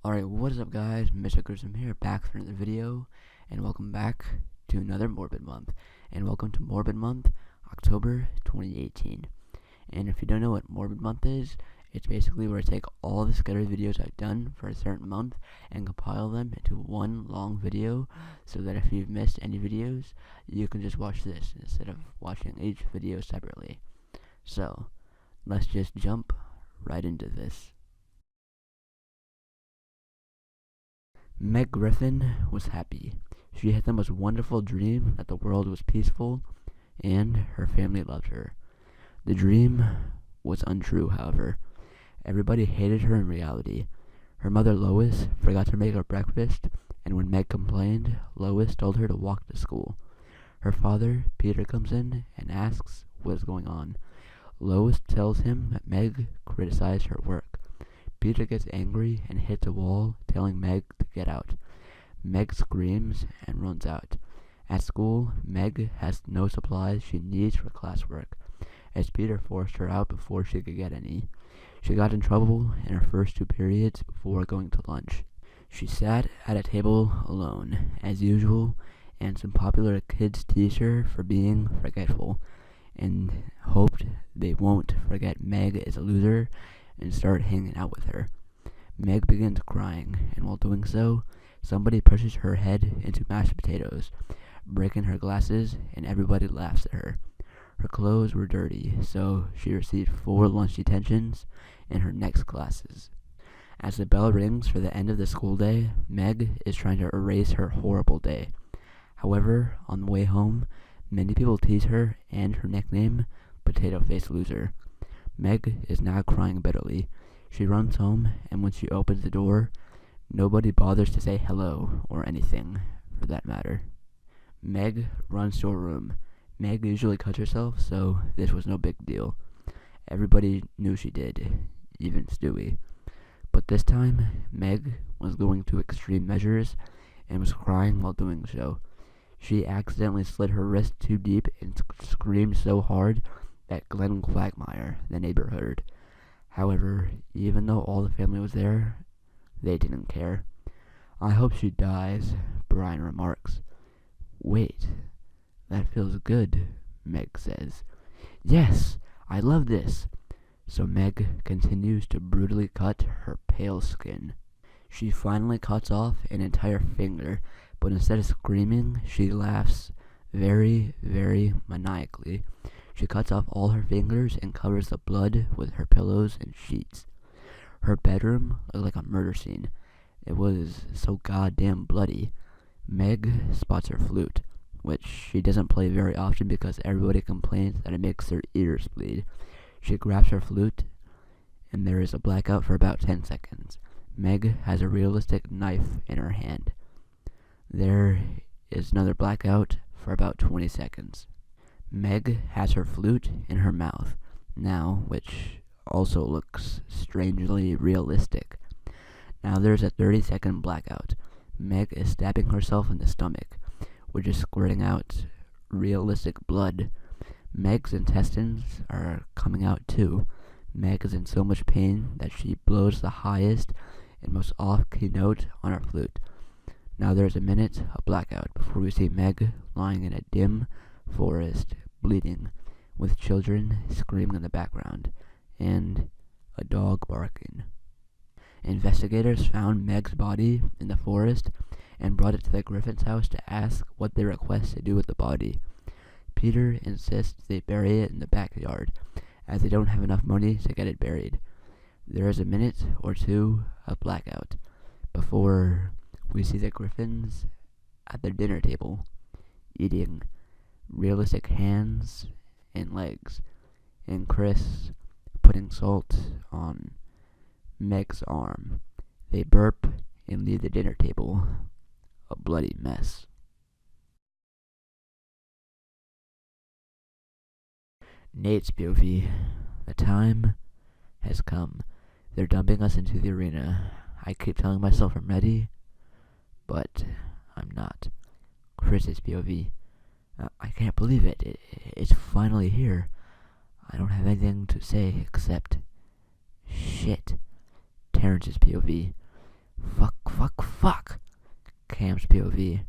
Alright, what is up guys, Mr. Gruesome here, back for another video, and welcome back to another Morbid Month, and welcome to Morbid Month October 2018. And if you don't know what Morbid Month is, it's basically where I take all the scary videos I've done for a certain month and compile them into one long video, so that if you've missed any videos, you can just watch this instead of watching each video separately. So, let's just jump right into this. Meg Griffin was happy. She had the most wonderful dream that the world was peaceful and her family loved her. The dream was untrue, however. Everybody hated her in reality. Her mother Lois forgot to make her breakfast, and when Meg complained, Lois told her to walk to school. Her father, Peter, comes in and asks what is going on. Lois tells him that Meg criticized her work. Peter gets angry and hits a wall, telling Meg to get out. Meg screams and runs out. At school, Meg has no supplies she needs for classwork, as Peter forced her out before she could get any. She got in trouble in her first 2 periods before going to lunch. She sat at a table alone, as usual, and some popular kids teased her for being forgetful, and hoped they won't forget Meg is a loser and start hanging out with her. Meg begins crying, and while doing so, somebody pushes her head into mashed potatoes, breaking her glasses, and everybody laughs at her. Her clothes were dirty, so she received 4 lunch detentions in her next classes. As the bell rings for the end of the school day, Meg is trying to erase her horrible day. However, on the way home, many people tease her and her nickname, Potato Face Loser. Meg is now crying bitterly. She runs home, and when she opens the door, nobody bothers to say hello or anything, for that matter. Meg runs to her room. Meg usually cuts herself, so this was no big deal. Everybody knew she did, even Stewie. But this time, Meg was going to extreme measures and was crying while doing so. She accidentally slid her wrist too deep and screamed so hard that Glenn Quagmire, the neighbor, heard. However, even though all the family was there, they didn't care. "I hope she dies," Brian remarks. "Wait, that feels good," Meg says. "Yes, I love this." So Meg continues to brutally cut her pale skin. She finally cuts off an entire finger, but instead of screaming, she laughs very, very maniacally. She cuts off all her fingers and covers the blood with her pillows and sheets. Her bedroom looked like a murder scene. It was so goddamn bloody. Meg spots her flute, which she doesn't play very often because everybody complains that it makes her ears bleed. She grabs her flute, and there is a blackout for about 10 seconds. Meg has a realistic knife in her hand. There is another blackout for about 20 seconds. Meg has her flute in her mouth now, which also looks strangely realistic. Now there's a 30-second blackout. Meg is stabbing herself in the stomach, which is squirting out realistic blood. Meg's intestines are coming out too. Meg is in so much pain that she blows the highest and most off-key note on her flute. Now there's a minute of blackout before we see Meg lying in a dim forest, bleeding, with children screaming in the background, and a dog barking. Investigators found Meg's body in the forest and brought it to the Griffin's house to ask what they request to do with the body. Peter insists they bury it in the backyard, as they don't have enough money to get it buried. There is a minute or two of blackout before we see the Griffins at their dinner table, eating realistic hands and legs, and Chris putting salt on Meg's arm. They burp and leave the dinner table a bloody mess. Nate's POV. The time has come. They're dumping us into the arena. I keep telling myself I'm ready, but I'm not. Chris's POV. I can't believe it. It's finally here. I don't have anything to say except shit. Terrence's POV. Fuck. Cam's POV.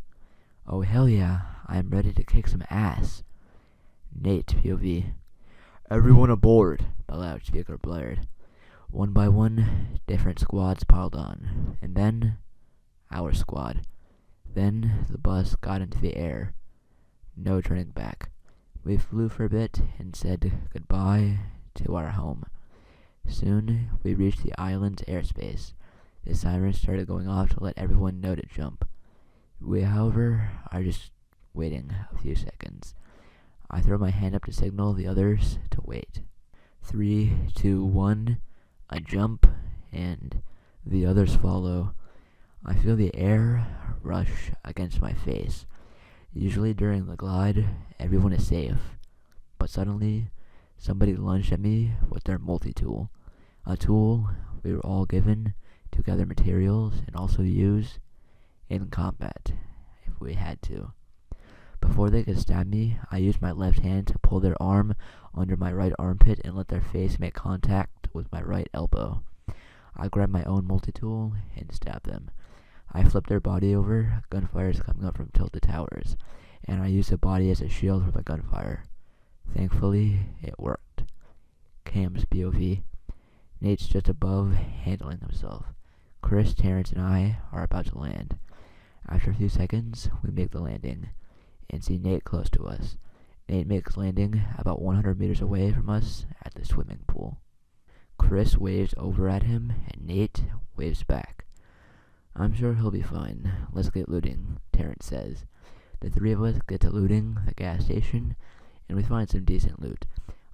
Oh hell yeah, I am ready to kick some ass. Nate POV. Everyone aboard, the loudspeaker blared. One by one, different squads piled on, and then our squad. Then the bus got into the air. No turning back. We flew for a bit and said goodbye to our home. Soon we reached the island's airspace. The sirens started going off to let everyone know to jump. We, however, are just waiting a few seconds. I throw my hand up to signal the others to wait. 3, 2, 1, I jump, and the others follow. I feel the air rush against my face. Usually during the glide, everyone is safe. But suddenly, somebody lunged at me with their multi-tool. A tool we were all given to gather materials and also use in combat if we had to. Before they could stab me, I used my left hand to pull their arm under my right armpit and let their face make contact with my right elbow. I grabbed my own multi-tool and stabbed them. I flipped their body over, gunfire is coming up from tilted towers, and I used the body as a shield for the gunfire. Thankfully, it worked. Cam's POV. Nate's just above, handling himself. Chris, Terrence, and I are about to land. After a few seconds, we make the landing, and see Nate close to us. Nate makes landing about 100 meters away from us at the swimming pool. Chris waves over at him, and Nate waves back. I'm sure he'll be fine. Let's get looting, Terrence says. The three of us get to looting the gas station, and we find some decent loot.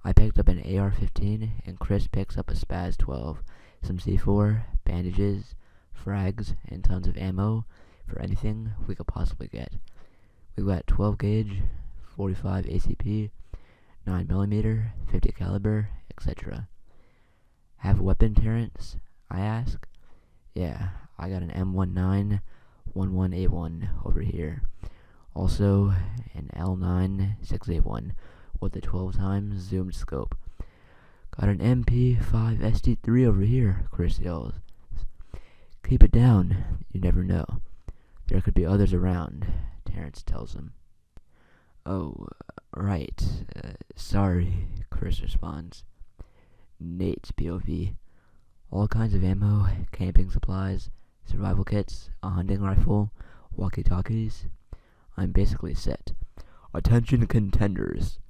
I picked up an AR-15, and Chris picks up a Spaz-12, some C4, bandages, frags, and tons of ammo for anything we could possibly get. We got 12 gauge, 45 ACP, 9mm, 50 caliber, etc. Have a weapon, Terrence? I ask. Yeah, I got an M19 11A1 over here. Also, an L9 6A1 with a 12 times zoomed scope. Got an MP5 SD3 over here, Chris yells. Keep it down, you never know. There could be others around, Terrence tells him. Oh, right. Sorry, Chris responds. Nate's POV. All kinds of ammo, camping supplies, survival kits, a hunting rifle, walkie-talkies. I'm basically set. Attention contenders.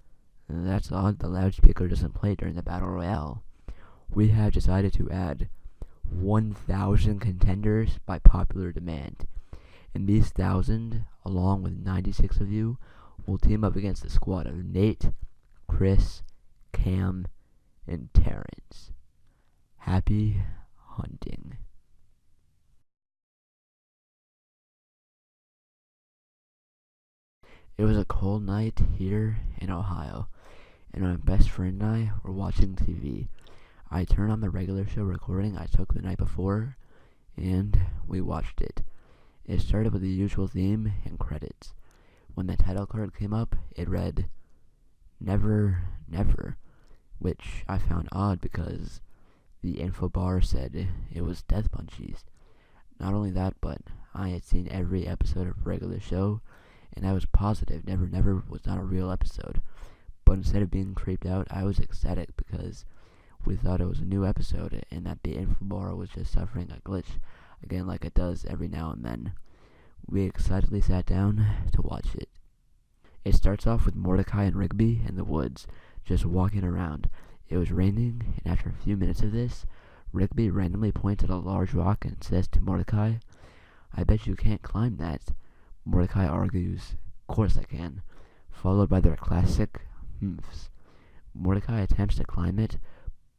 That's odd, the loudspeaker doesn't play during the battle royale. We have decided to add 1,000 contenders by popular demand. And these 1,000, along with 96 of you, will team up against the squad of Nate, Chris, Cam, and Terrence. Happy hunting. It was a cold night here in Ohio, and my best friend and I were watching TV. I turned on the regular show recording I took the night before, and we watched it. It started with the usual theme and credits. When the title card came up, it read, Never, Never, which I found odd because the info bar said it was Death Munchies. Not only that, but I had seen every episode of regular show, and I was positive Never Never was not a real episode. But instead of being creeped out, I was ecstatic because we thought it was a new episode and that the info bar was just suffering a glitch, again like it does every now and then. We excitedly sat down to watch it. It starts off with Mordecai and Rigby in the woods, just walking around. It was raining, and after a few minutes of this, Rigby randomly points at a large rock and says to Mordecai, I bet you can't climb that. Mordecai argues, course I can, followed by their classic humphs. Mordecai attempts to climb it,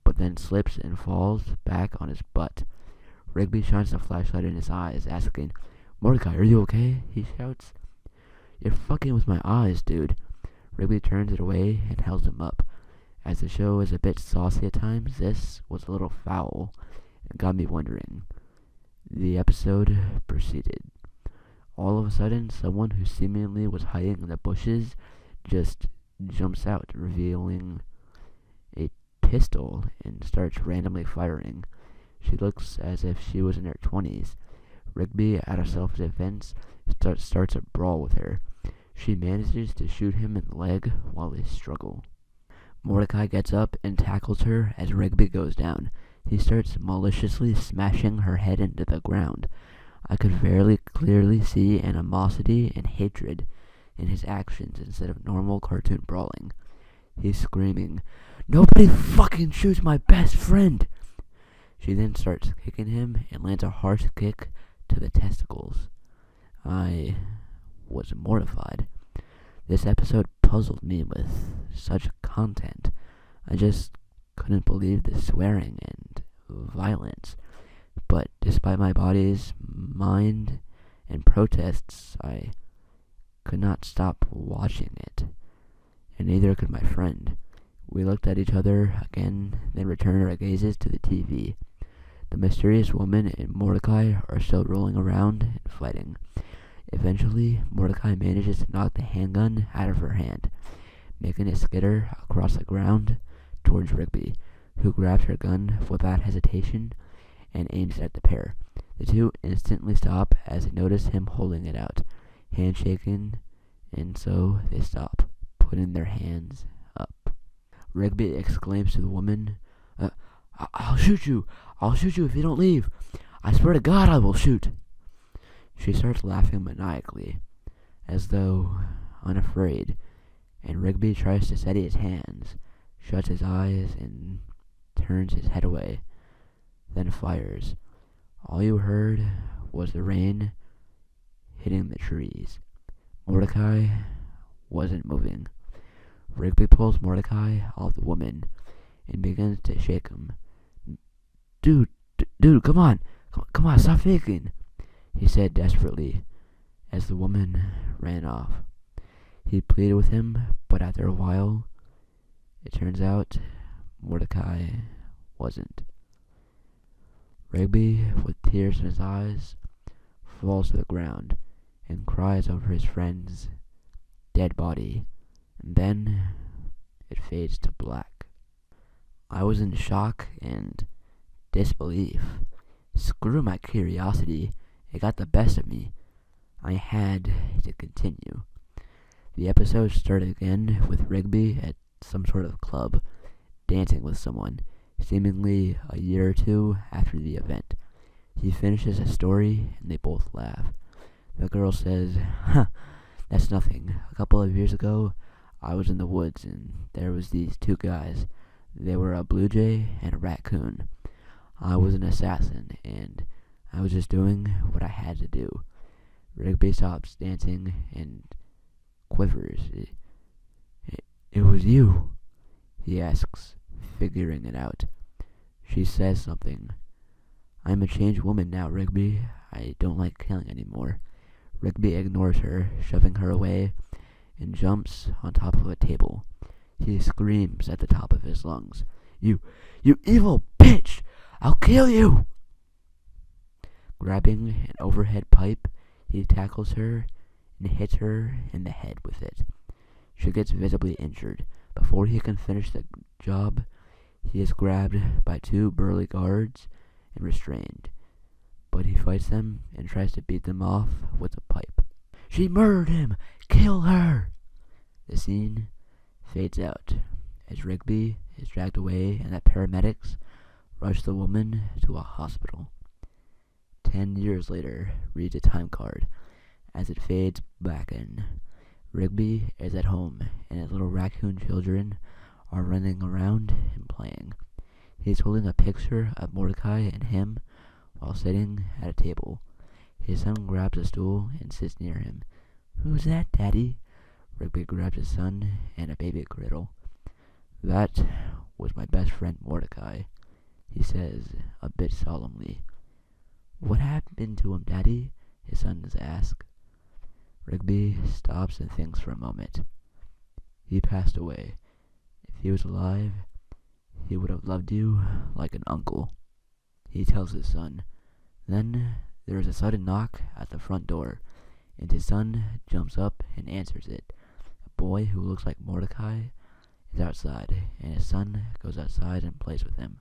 but then slips and falls back on his butt. Rigby shines a flashlight in his eyes, asking, Mordecai, are you okay? He shouts. You're fucking with my eyes, dude. Rigby turns it away and held him up. As the show is a bit saucy at times, this was a little foul and got me wondering. The episode proceeded. All of a sudden, someone who seemingly was hiding in the bushes just jumps out, revealing a pistol and starts randomly firing. She looks as if she was in her 20s, Rigby, out of self-defense, starts a brawl with her. She manages to shoot him in the leg while they struggle. Mordecai gets up and tackles her as Rigby goes down. He starts maliciously smashing her head into the ground. I could very clearly see animosity and hatred in his actions instead of normal cartoon brawling. He's screaming, "Nobody fucking shoots my best friend!" She then starts kicking him and lands a harsh kick to the testicles. I was mortified. This episode puzzled me with such content. I just couldn't believe the swearing and violence. But despite my body's mind and protests, I could not stop watching it. And neither could my friend. We looked at each other again, then returned our gazes to the TV. The mysterious woman and Mordecai are still rolling around and fighting. Eventually, Mordecai manages to knock the handgun out of her hand, making it skitter across the ground towards Rigby, who grabs her gun without hesitation and aims at the pair. The two instantly stop as they notice him holding it out, handshaking, and so they stop, putting their hands up. Rigby exclaims to the woman, I'll shoot you! I'll shoot you if you don't leave! I swear to God I will shoot!" She starts laughing maniacally, as though unafraid, and Rigby tries to steady his hands, shuts his eyes, and turns his head away, then fires. All you heard was the rain hitting the trees. Mordecai wasn't moving. Rigby pulls Mordecai off the woman and begins to shake him. Dude, come on, stop faking," he said desperately, as the woman ran off. He pleaded with him, but after a while, it turns out Mordecai wasn't. Rigby, with tears in his eyes, falls to the ground and cries over his friend's dead body, and then it fades to black. I was in shock and disbelief. Screw my curiosity, it got the best of me. I had to continue. The episode started again with Rigby at some sort of club, dancing with someone, seemingly a year or two after the event. He finishes a story and they both laugh. The girl says, "That's nothing. A couple of years ago, I was in the woods and there was these two guys. They were a blue jay and a raccoon. I was an assassin and I was just doing what I had to do." Rigby stops dancing and quivers. It was you?" he asks, figuring it out. She says something. "I'm a changed woman now, Rigby. I don't like killing anymore." Rigby ignores her, shoving her away, and jumps on top of a table. He screams at the top of his lungs, You evil bitch! I'll kill you!" Grabbing an overhead pipe, he tackles her and hits her in the head with it. She gets visibly injured. Before he can finish the job, he is grabbed by two burly guards and restrained. But he fights them and tries to beat them off with a pipe. "She murdered him! Kill her!" The scene fades out as Rigby is dragged away and the paramedics rush the woman to a hospital. 10 years later reads a time card as it fades back in. Rigby is at home and his little raccoon children are running around and playing. He is holding a picture of Mordecai and him while sitting at a table. His son grabs a stool and sits near him. "Who's that, Daddy?" Rigby grabs his son and a baby cradle. "That was my best friend Mordecai," he says a bit solemnly. "What happened to him, Daddy?" his sons ask. Rigby stops and thinks for a moment. "He passed away. If he was alive, he would have loved you like an uncle," he tells his son. Then there is a sudden knock at the front door, and his son jumps up and answers it. A boy who looks like Mordecai is outside, and his son goes outside and plays with him.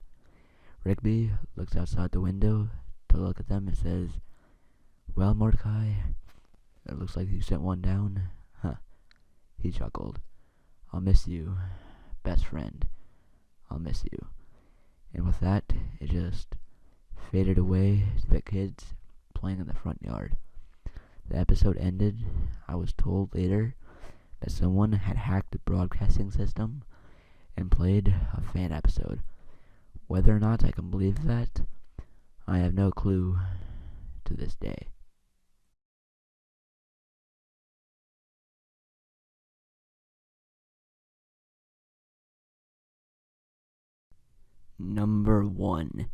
Rigby looks outside the window to look at them and says, Well, Mordecai, it looks like you sent one down. Huh, he chuckled. I'll miss you, best friend. I'll miss you. And with that, it just faded away to the kids playing in the front yard. The episode ended. I was told later that someone had hacked the broadcasting system and played a fan episode. Whether or not I can believe that, I have no clue to this day. Number 1.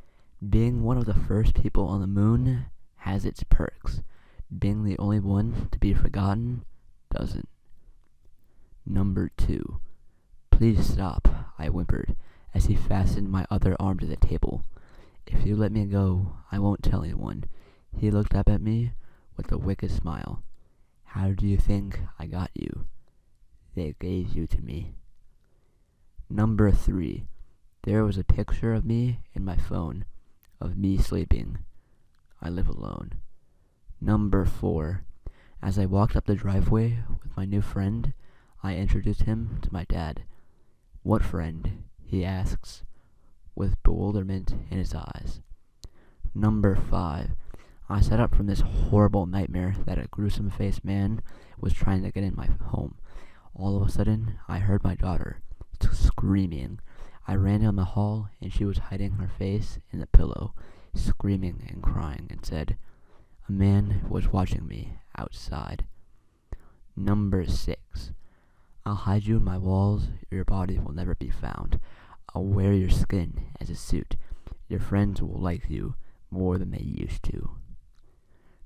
Being one of the first people on the moon has its perks. Being the only one to be forgotten doesn't. Number 2. Please stop, I whimpered as he fastened my other arm to the table. If you let me go, I won't tell anyone. He looked up at me with a wicked smile. How do you think I got you? They gave you to me. Number 3. There was a picture of me in my phone, of me sleeping. I live alone. Number 4. As I walked up the driveway with my new friend, I introduced him to my dad. What friend? He asks, with bewilderment in his eyes. Number 5. I sat up from this horrible nightmare that a gruesome-faced man was trying to get in my home. All of a sudden, I heard my daughter screaming. I ran down the hall, and she was hiding her face in the pillow, screaming and crying, and said, a man was watching me outside. Number 6. I'll hide you in my walls. Your body will never be found. I'll wear your skin as a suit. Your friends will like you more than they used to.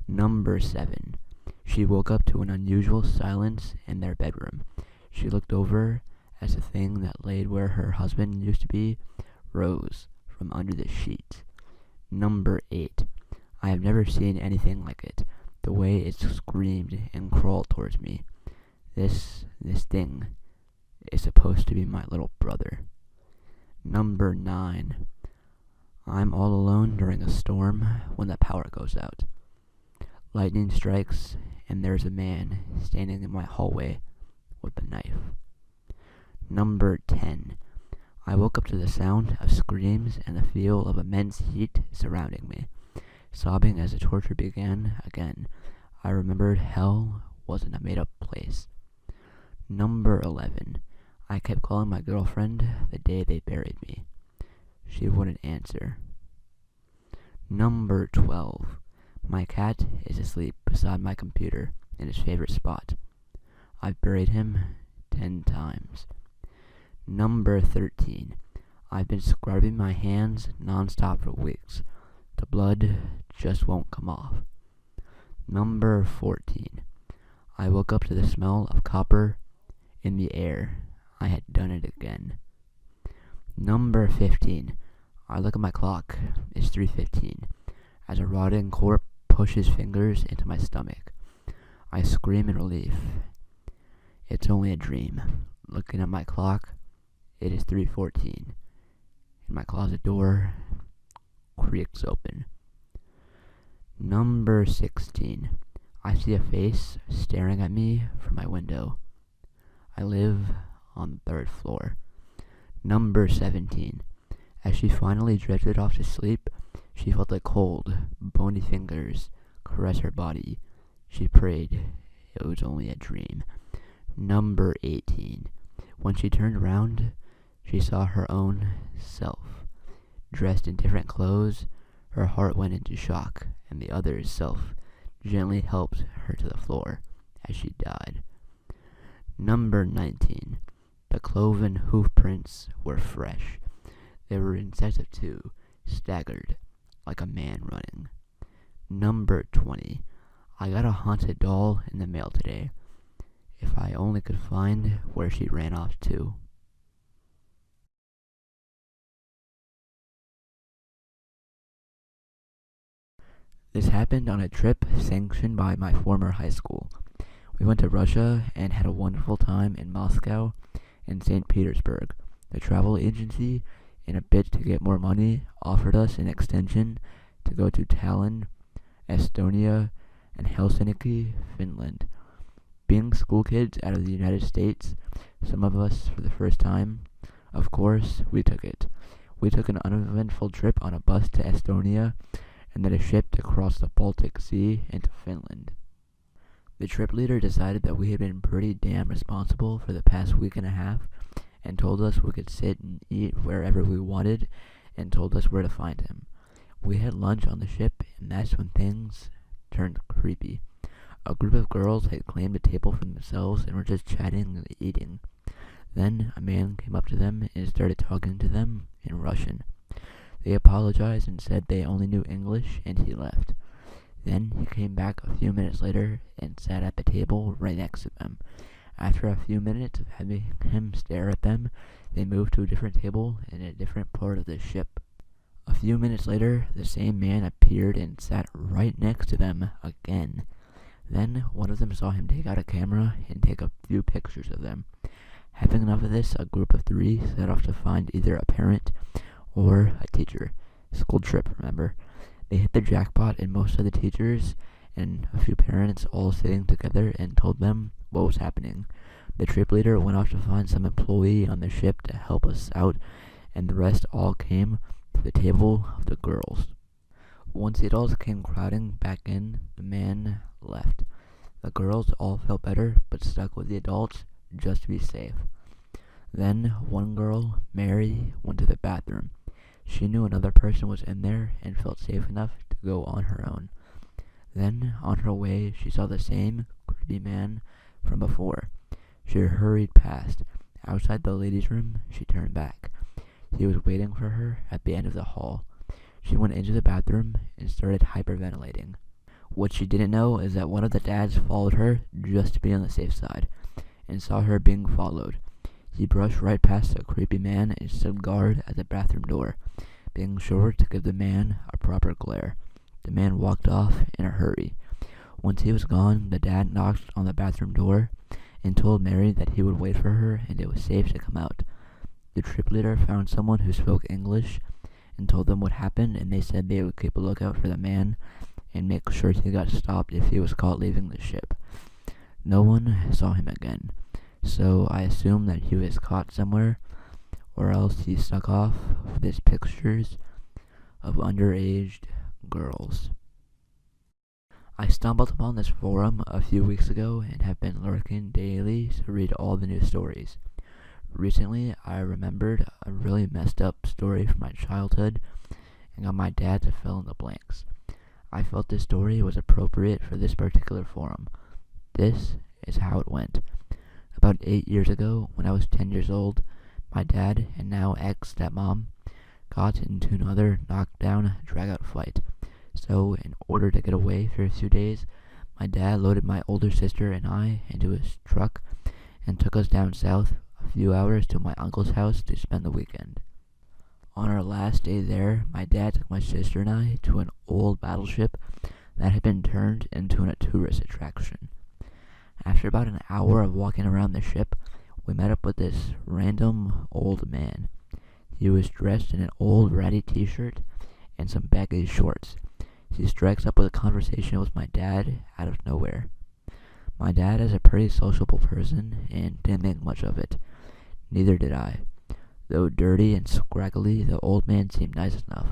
Number 7. She woke up to an unusual silence in their bedroom. She looked over as the thing that laid where her husband used to be rose from under the sheets. Number 8. I have never seen anything like it, the way it screamed and crawled towards me. This thing is supposed to be my little brother. Number 9. I'm all alone during a storm when the power goes out. Lightning strikes, and there's a man standing in my hallway with a knife. Number 10. I woke up to the sound of screams and the feel of immense heat surrounding me. Sobbing as the torture began again, I remembered hell wasn't a made-up place. Number 11. I kept calling my girlfriend the day they buried me. She wouldn't answer. Number 12. My cat is asleep beside my computer in his favorite spot. I've buried him 10 times. Number 13. I've been scrubbing my hands non-stop for weeks. The blood just won't come off. Number 14. I woke up to the smell of copper in the air. I had done it again. Number 15. I look at my clock. It's 3:15. As a rotting corpse pushes fingers into my stomach, I scream in relief. It's only a dream. Looking at my clock, it is 3:14. And my closet door creaks open. Number 16. I see a face staring at me from my window. I live on the 3rd floor. Number 17. As she finally drifted off to sleep, she felt the cold, bony fingers caress her body. She prayed it was only a dream. Number 18. When she turned around, she saw her own self. Dressed in different clothes, her heart went into shock, and the other's self gently helped her to the floor as she died. Number 19. The cloven hoof prints were fresh. They were in sets of 2, staggered, like a man running. Number 20. I got a haunted doll in the mail today. If I only could find where she ran off to. This happened on a trip sanctioned by my former high school. We went to Russia and had a wonderful time in Moscow and St. Petersburg. The travel agency, in a bid to get more money, offered us an extension to go to Tallinn, Estonia, and Helsinki, Finland. Being school kids out of the United States, some of us for the first time, of course, we took it. We took an uneventful trip on a bus to Estonia, and then a ship to cross the Baltic Sea into Finland. The trip leader decided that we had been pretty damn responsible for the past week and a half, and told us we could sit and eat wherever we wanted, and told us where to find him. We had lunch on the ship, and that's when things turned creepy. A group of girls had claimed a table for themselves and were just chatting and eating. Then a man came up to them and started talking to them in Russian. They apologized and said they only knew English, and he left. Then he came back a few minutes later and sat at the table right next to them. After a few minutes of having him stare at them, they moved to a different table in a different part of the ship. A few minutes later, the same man appeared and sat right next to them again. Then one of them saw him take out a camera and take a few pictures of them. Having enough of this, a group of 3 set off to find either a parent or a teacher. School trip, remember. They hit the jackpot, and most of the teachers and a few parents all sitting together and told them what was happening. The trip leader went off to find some employee on the ship to help us out, and the rest all came to the table of the girls. Once the adults came crowding back in, the man left. The girls all felt better, but stuck with the adults just to be safe. Then one girl, Mary, went to the bathroom. She knew another person was in there and felt safe enough to go on her own. Then, on her way, she saw the same creepy man from before. She hurried past. Outside the ladies' room, she turned back. He was waiting for her at the end of the hall. She went into the bathroom and started hyperventilating. What she didn't know is that one of the dads followed her just to be on the safe side, and saw her being followed. He brushed right past the creepy man and stood guard at the bathroom door, being sure to give the man a proper glare. The man walked off in a hurry. Once he was gone, the dad knocked on the bathroom door and told Mary that he would wait for her and it was safe to come out. The trip leader found someone who spoke English and told them what happened, and they said they would keep a lookout for the man and make sure he got stopped if he was caught leaving the ship. No one saw him again, so I assume that he was caught somewhere, or else he stuck off with his pictures of underage girls. I stumbled upon this forum a few weeks ago and have been lurking daily to read all the new stories. Recently, I remembered a really messed up story from my childhood and got my dad to fill in the blanks. I felt this story was appropriate for this particular forum. This is how it went. About 8 years ago, when I was 10 years old, my dad and now ex-stepmom got into another knockdown, drag-out fight. So, in order to get away for a few days, my dad loaded my older sister and I into his truck and took us down south a few hours to my uncle's house to spend the weekend. On our last day there, my dad took my sister and I to an old battleship that had been turned into a tourist attraction. After about an hour of walking around the ship, we met up with this random old man. He was dressed in an old ratty t-shirt and some baggy shorts. He strikes up with a conversation with my dad out of nowhere. My dad is a pretty sociable person and didn't think much of it. Neither did I. Though dirty and scraggly, the old man seemed nice enough.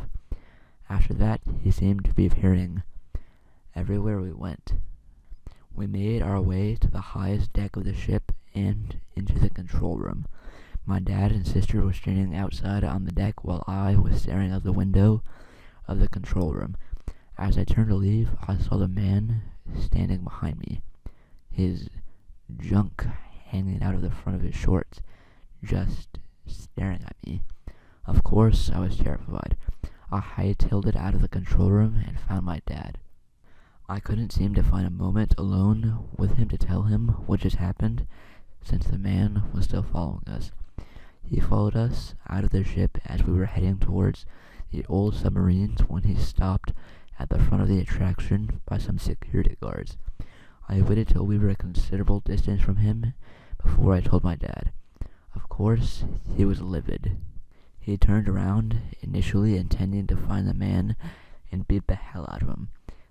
After that, he seemed to be appearing everywhere we went. We made our way to the highest deck of the ship and into the control room. My dad and sister were standing outside on the deck while I was staring out the window of the control room. As I turned to leave, I saw the man standing behind me, his junk hanging out of the front of his shorts, just staring at me. Of course, I was terrified. I hightailed it out of the control room and found my dad. I couldn't seem to find a moment alone with him to tell him what just happened, since the man was still following us. He followed us out of the ship as we were heading towards the old submarines when he stopped at the front of the attraction by some security guards. I waited till we were a considerable distance from him before I told my dad. Of course, he was livid. He turned around, initially intending to find the man and beat the hell out of him,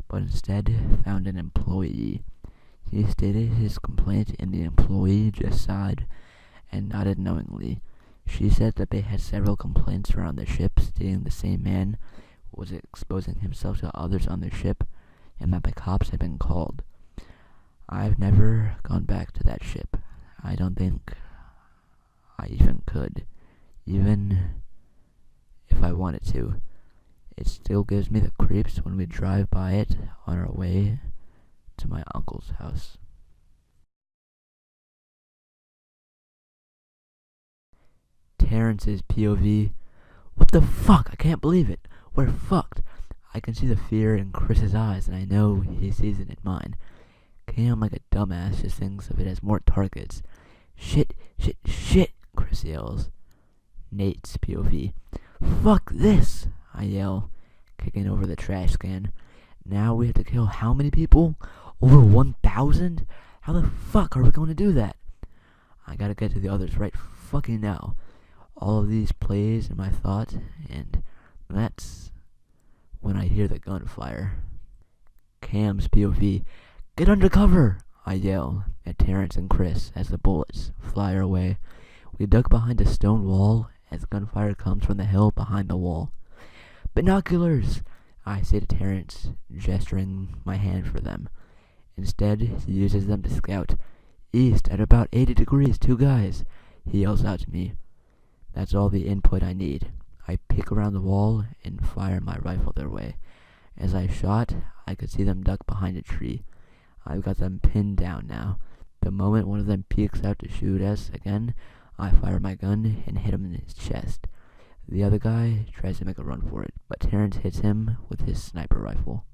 but instead found an employee. He stated his complaint and the employee just sighed and nodded knowingly. She said that they had several complaints around the ship stating the same man was exposing himself to others on the ship and that the cops had been called. I've never gone back to that ship. I don't think I even could, even if I wanted to. It still gives me the creeps when we drive by it on our way to my uncle's house. Terrence's POV. What the fuck? I can't believe it. We're fucked. I can see the fear in Chris's eyes, and I know he sees it in mine. Cam, like a dumbass, just thinks of it as more targets. Shit, shit, shit, Chris yells. Nate's POV. Fuck this, I yell, kicking over the trash can. Now we have to kill how many people? Over 1,000? How the fuck are we going to do that? I gotta get to the others right fucking now. All of these plays in my thoughts, and that's when I hear the gunfire. Cam's POV. Get under cover, I yell at Terrence and Chris as the bullets fly our way. We duck behind a stone wall as gunfire comes from the hill behind the wall. Binoculars, I say to Terrence, gesturing my hand for them. Instead, he uses them to scout. East at about 80 degrees, 2 guys, he yells out to me. That's all the input I need. I peek around the wall and fire my rifle their way. As I shot, I could see them duck behind a tree. I've got them pinned down now. The moment one of them peeks out to shoot us again, I fire my gun and hit him in his chest. The other guy tries to make a run for it, but Terrence hits him with his sniper rifle.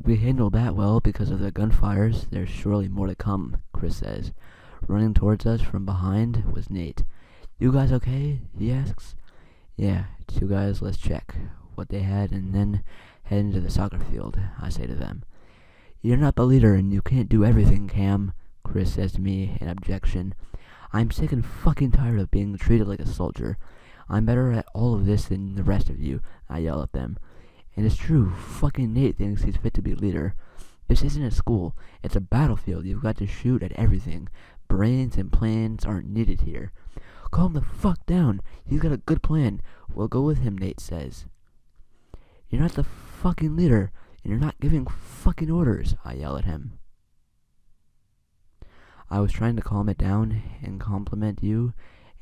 We handled that well because of the gunfires. There's surely more to come, Chris says. Running towards us from behind was Nate. You guys okay? He asks. Yeah, 2 guys, let's check what they had and then head into the soccer field, I say to them. You're not the leader and you can't do everything, Cam, Chris says to me in objection. I'm sick and fucking tired of being treated like a soldier. I'm better at all of this than the rest of you, I yell at them. And it's true, fucking Nate thinks he's fit to be leader. This isn't a school, it's a battlefield. You've got to shoot at everything. Brains and plans aren't needed here. Calm the fuck down, he's got a good plan. We'll go with him, Nate says. You're not the fucking leader, and you're not giving fucking orders, I yell at him. I was trying to calm it down and compliment you,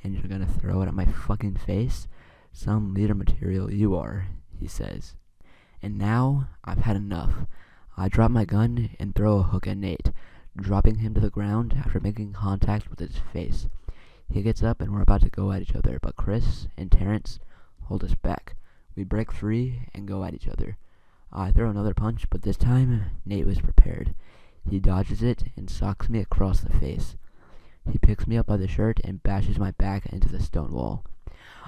and you're gonna throw it at my fucking face? Some leader material you are, he says. And now, I've had enough. I drop my gun and throw a hook at Nate, dropping him to the ground after making contact with his face. He gets up and we're about to go at each other, but Chris and Terrence hold us back. We break free and go at each other. I throw another punch, but this time, Nate was prepared. He dodges it and socks me across the face. He picks me up by the shirt and bashes my back into the stone wall.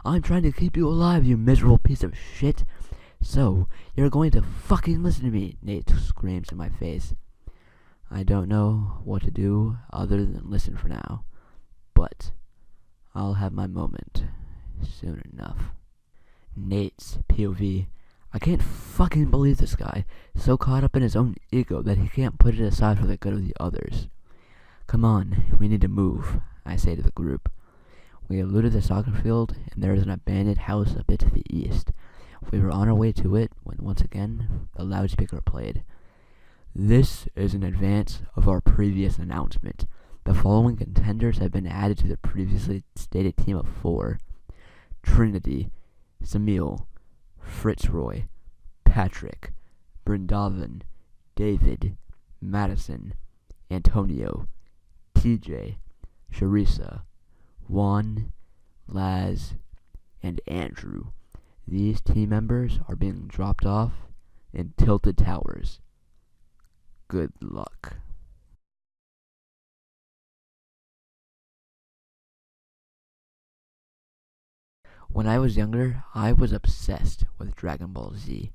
I'm trying to keep you alive, you miserable piece of shit. So, you're going to fucking listen to me, Nate screams in my face. I don't know what to do other than listen for now. But, I'll have my moment soon enough. Nate's POV. I can't fucking believe this guy, so caught up in his own ego that he can't put it aside for the good of the others. Come on, we need to move, I say to the group. We have looted the soccer field, and there is an abandoned house a bit to the east. We were on our way to it when once again the loudspeaker played. This is in advance of our previous announcement. The following contenders have been added to the previously stated team of 4. Trinity, Samil, Fitzroy, Patrick, Brindavan, David, Madison, Antonio, TJ, Sharissa, Juan, Laz, and Andrew. These team members are being dropped off in Tilted Towers. Good luck. When I was younger, I was obsessed with Dragon Ball Z.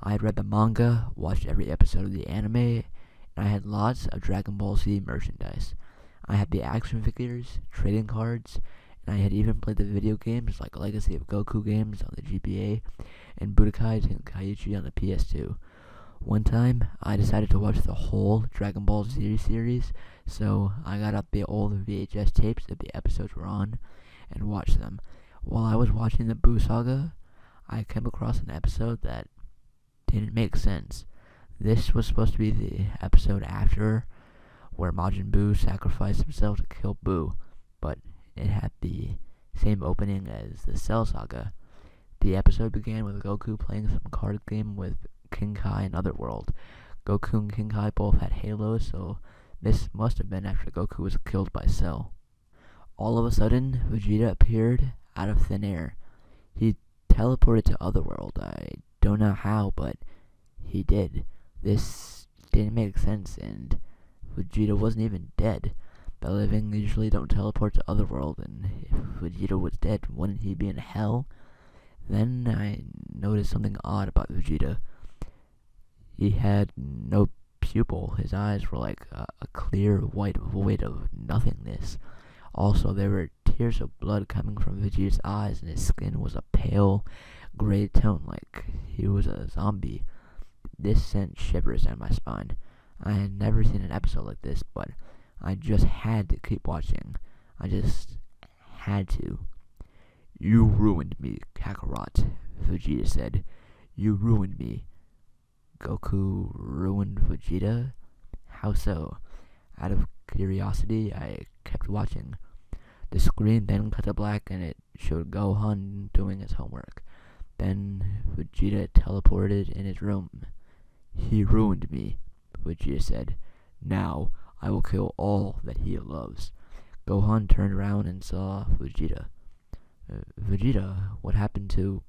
I had read the manga, watched every episode of the anime, and I had lots of Dragon Ball Z merchandise. I had the action figures, trading cards, and I had even played the video games like Legacy of Goku games on the GBA and Budokai Tenkaichi on the PS2. One time, I decided to watch the whole Dragon Ball Z series, so I got out the old VHS tapes that the episodes were on and watched them. While I was watching the Buu Saga, I came across an episode that didn't make sense. This was supposed to be the episode after where Majin Buu sacrificed himself to kill Buu, but it had the same opening as the Cell Saga. The episode began with Goku playing some card game with King Kai and Otherworld. Goku and King Kai both had halos, so this must have been after Goku was killed by Cell. All of a sudden, Vegeta appeared out of thin air. He teleported to Otherworld. I don't know how, but he did. This didn't make sense, and Vegeta wasn't even dead. The living usually don't teleport to Otherworld, and if Vegeta was dead, wouldn't he be in hell? Then I noticed something odd about Vegeta. He had no pupil. His eyes were like a clear white void of nothingness. Also, there were tears of blood coming from Vegeta's eyes, and his skin was a pale gray tone like he was a zombie. This sent shivers down my spine. I had never seen an episode like this, but I just had to keep watching. I just had to. "You ruined me, Kakarot," Vegeta said. "You ruined me." Goku ruined Vegeta? How so? Out of curiosity, I kept watching. The screen then cut to black and it showed Gohan doing his homework. Then Vegeta teleported in his room. "He ruined me," Vegeta said. "Now I will kill all that he loves." Gohan turned around and saw Vegeta. Vegeta, what happened to...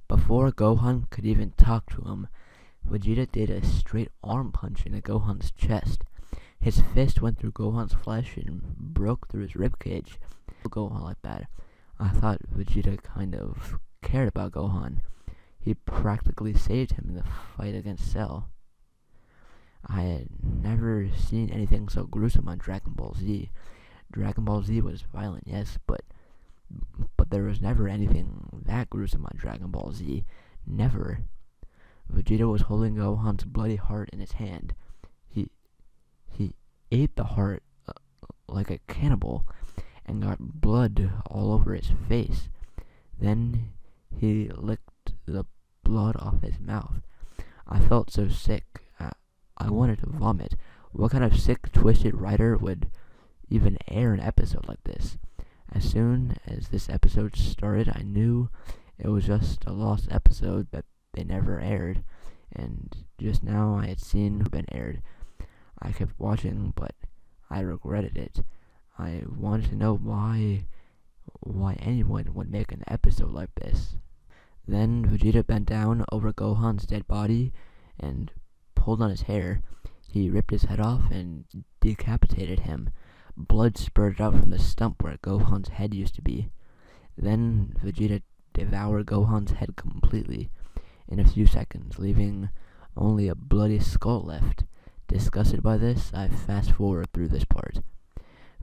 Before Gohan could even talk to him, Vegeta did a straight arm punch into Gohan's chest. His fist went through Gohan's flesh and broke through his ribcage. Gohan like that. I thought Vegeta kind of cared about Gohan. He practically saved him in the fight against Cell. I had never seen anything so gruesome on Dragon Ball Z. Dragon Ball Z was violent, yes, but there was never anything that gruesome on Dragon Ball Z. Never. Vegeta was holding Gohan's bloody heart in his hand. He ate the heart like a cannibal and got blood all over his face. Then he licked the blood off his mouth. I felt so sick. I wanted to vomit. What kind of sick, twisted writer would even air an episode like this? As soon as this episode started, I knew it was just a lost episode that they never aired, and just now I had seen it been aired. I kept watching, but I regretted it. I wanted to know why anyone would make an episode like this. Then Vegeta bent down over Gohan's dead body and pulled on his hair. He ripped his head off and decapitated him. Blood spurted out from the stump where Gohan's head used to be. Then Vegeta devoured Gohan's head completely in a few seconds, leaving only a bloody skull left. Disgusted by this, I fast-forward through this part.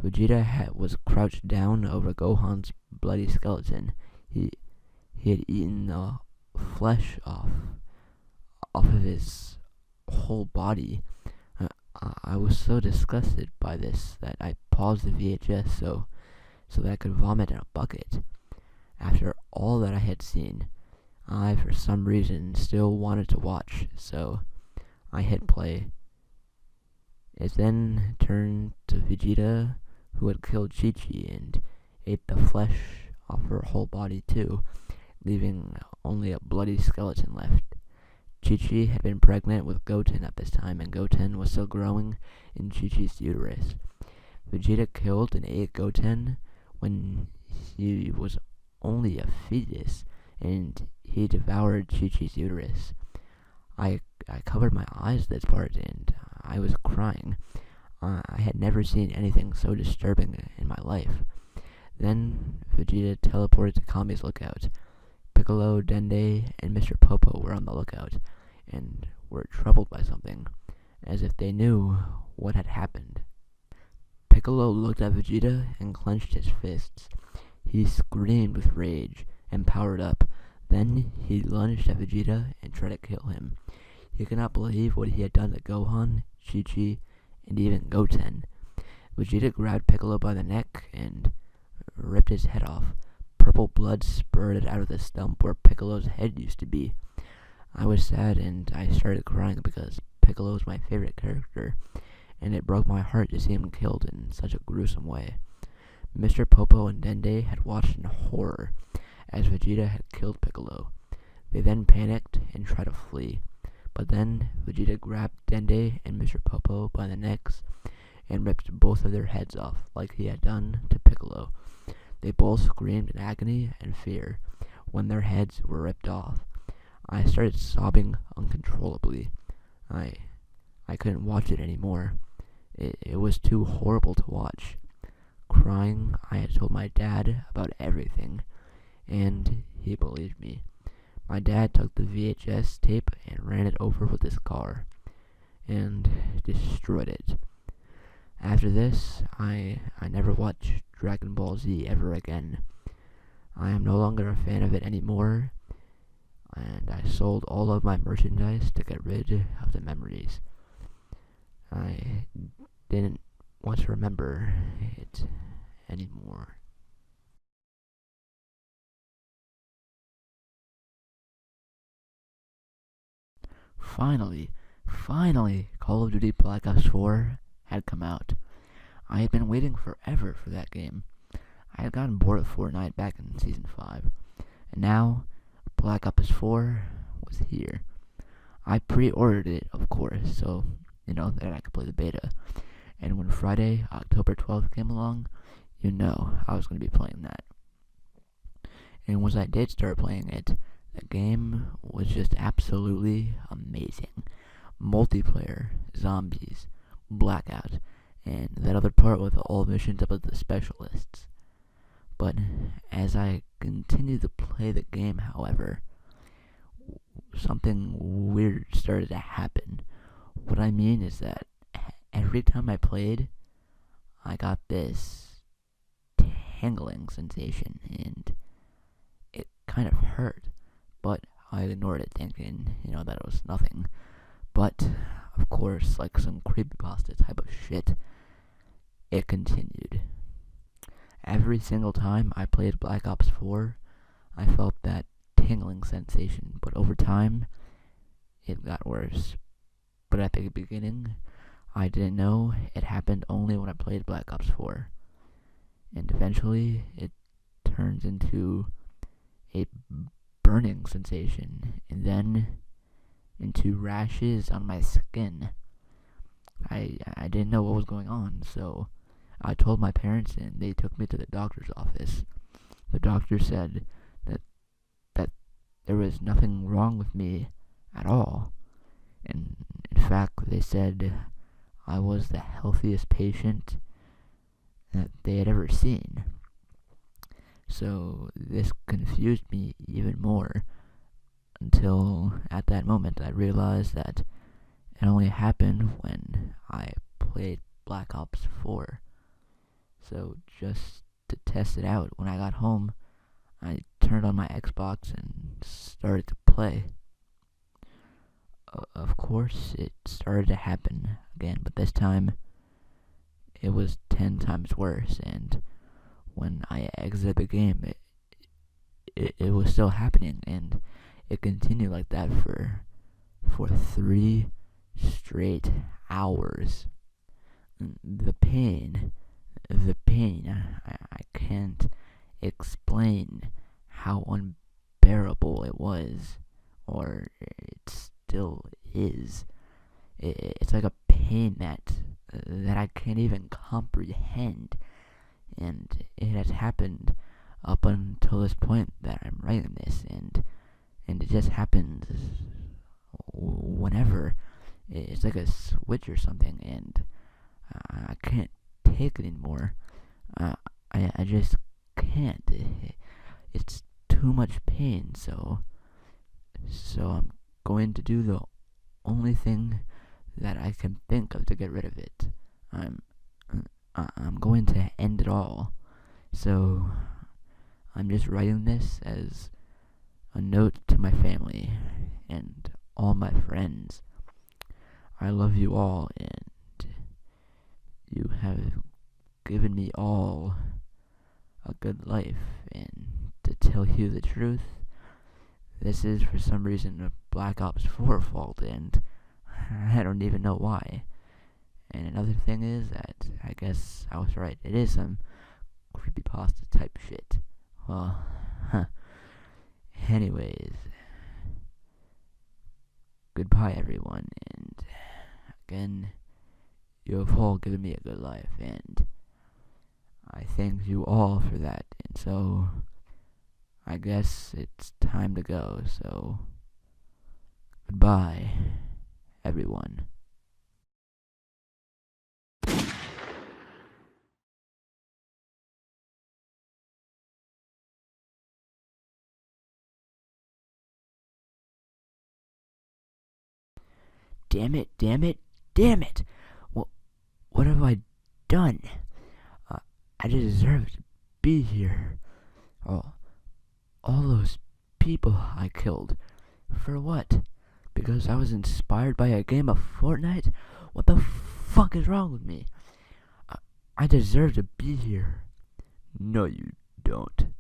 Vegeta was crouched down over Gohan's bloody skeleton. He had eaten the flesh off of his whole body. I was so disgusted by this that I paused the VHS so that I could vomit in a bucket. After all that I had seen, I, for some reason, still wanted to watch, so I hit play. It then turned to Vegeta, who had killed Chi-Chi and ate the flesh off her whole body too, leaving only a bloody skeleton left. Chi-Chi had been pregnant with Goten at this time, and Goten was still growing in Chi-Chi's uterus. Vegeta killed and ate Goten when he was only a fetus, and he devoured Chi-Chi's uterus. I covered my eyes at this part, and I was crying. I had never seen anything so disturbing in my life. Then Vegeta teleported to Kami's lookout. Piccolo, Dende, and Mr. Popo were on the lookout, and were troubled by something, as if they knew what had happened. Piccolo looked at Vegeta and clenched his fists. He screamed with rage and powered up. Then he lunged at Vegeta and tried to kill him. He could not believe what he had done to Gohan, Chi-Chi, and even Goten. Vegeta grabbed Piccolo by the neck and ripped his head off. Purple blood spurted out of the stump where Piccolo's head used to be. I was sad and I started crying because Piccolo was my favorite character, and it broke my heart to see him killed in such a gruesome way. Mr. Popo and Dende had watched in horror as Vegeta had killed Piccolo. They then panicked and tried to flee, but then Vegeta grabbed Dende and Mr. Popo by the necks and ripped both of their heads off like he had done to Piccolo. They both screamed in agony and fear when their heads were ripped off. I started sobbing uncontrollably. I couldn't watch it anymore. It was too horrible to watch. Crying, I had told my dad about everything, and he believed me. My dad took the VHS tape and ran it over with his car, and destroyed it. After this, I never watched Dragon Ball Z ever again. I am no longer a fan of it anymore, and I sold all of my merchandise to get rid of the memories. I didn't want to remember it anymore. Finally, Call of Duty Black Ops 4 had come out. I had been waiting forever for that game. I had gotten bored of Fortnite back in Season 5, and now Black Ops 4 was here. I pre-ordered it, of course, so, that I could play the beta. And when Friday, October 12th came along, I was going to be playing that. And once I did start playing it, the game was just absolutely amazing. Multiplayer, zombies, blackout, and that other part with all missions about the specialists. But as I continued to play the game, however, something weird started to happen. What I mean is that every time I played, I got this tingling sensation, and it kind of hurt, but I ignored it thinking, that it was nothing. But, of course, like some creepypasta type of shit, it continued. Every single time I played Black Ops 4, I felt that tingling sensation, but over time, it got worse. But at the beginning, I didn't know it happened only when I played Black Ops 4. And eventually, it turns into a burning sensation, and then into rashes on my skin. I didn't know what was going on, so I told my parents, and they took me to the doctor's office. The doctor said that there was nothing wrong with me at all. And in fact, they said I was the healthiest patient that they had ever seen. So this confused me even more, until at that moment I realized that it only happened when I played Black Ops 4. So just to test it out, when I got home, I turned on my Xbox and started to play. Of course, it started to happen again, but this time it was 10 times worse, and when I exited the game, it was still happening, and it continued like that for 3 straight hours. The pain, I can't explain how unbearable it was, or it still is. It's like a pain that I can't even comprehend, and it has happened up until this point that I'm writing this, and it just happens whenever. It's like a switch or something, and I can't take it anymore. I just can't. It's too much pain, so I'm going to do the only thing that I can think of to get rid of it. I'm going to end it all. So I'm just writing this as a note to my family and all my friends. I love you all, and you have given me all a good life. And to tell you the truth, this is for some reason a Black Ops 4 fault, and I don't even know why. And another thing is that I guess I was right. It is some creepypasta type shit. Well, anyways, goodbye everyone, and again, you have all given me a good life, and I thank you all for that. And so, I guess it's time to go, so goodbye, everyone. Damn it, damn it, damn it! What have I done? I deserve to be here. All those people I killed. For what? Because I was inspired by a game of Fortnite? What the fuck is wrong with me? I deserve to be here. No, you don't.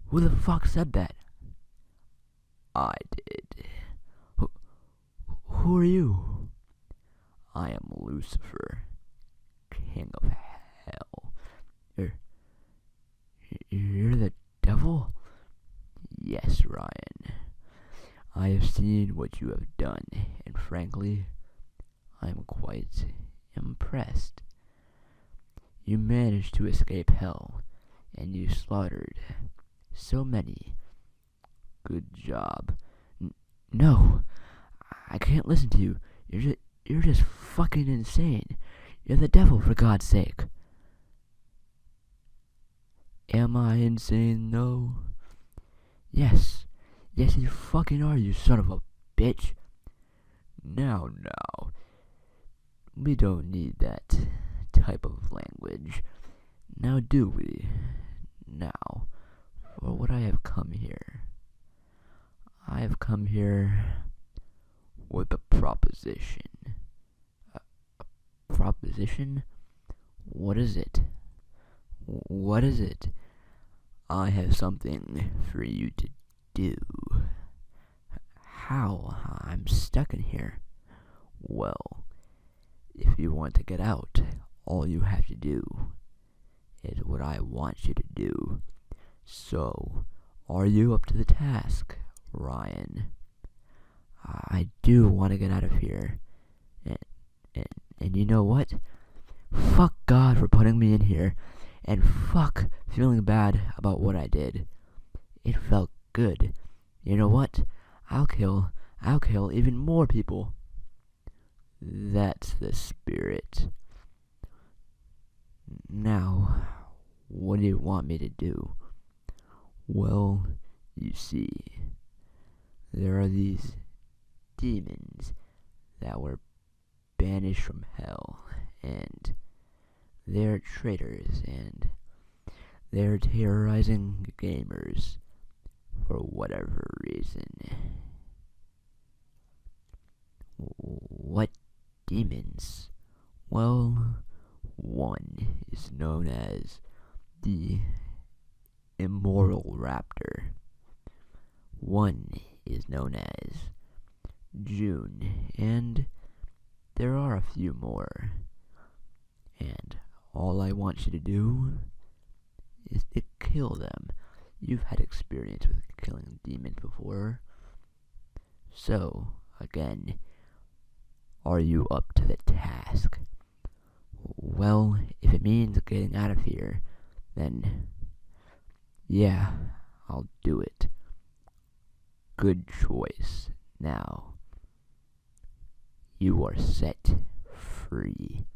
Who the fuck said that? I did. Who are you? I am Lucifer, king of hell. You're the devil? Yes, Ryan. I have seen what you have done, and frankly, I am quite impressed. You managed to escape hell, and you slaughtered so many. Good job. No, I can't listen to you. You're just fucking insane. You're the devil, for God's sake. Am I insane, though? Yes. Yes, you fucking are, you son of a bitch. Now. We don't need that type of language. Now do we? Now, for what I have come here. I have come here with a proposition. A proposition? What is it? What is it? I have something for you to do. How? I'm stuck in here. Well, if you want to get out, all you have to do is what I want you to do. So, are you up to the task, Ryan? I do want to get out of here. And you know what? Fuck God for putting me in here, and fuck feeling bad about what I did. It felt good. You know what? I'll kill even more people. That's the spirit. Now, what do you want me to do? Well, you see, there are these demons that were banished from hell, and they're traitors, and they're terrorizing gamers for whatever reason. What demons? Well, one is known as the Immoral Raptor. One is known as June, and there are a few more. And all I want you to do is to kill them. You've had experience with killing demons before. So, again, are you up to the task? Well, if it means getting out of here, then yeah, I'll do it. Good choice. Now, you are set free.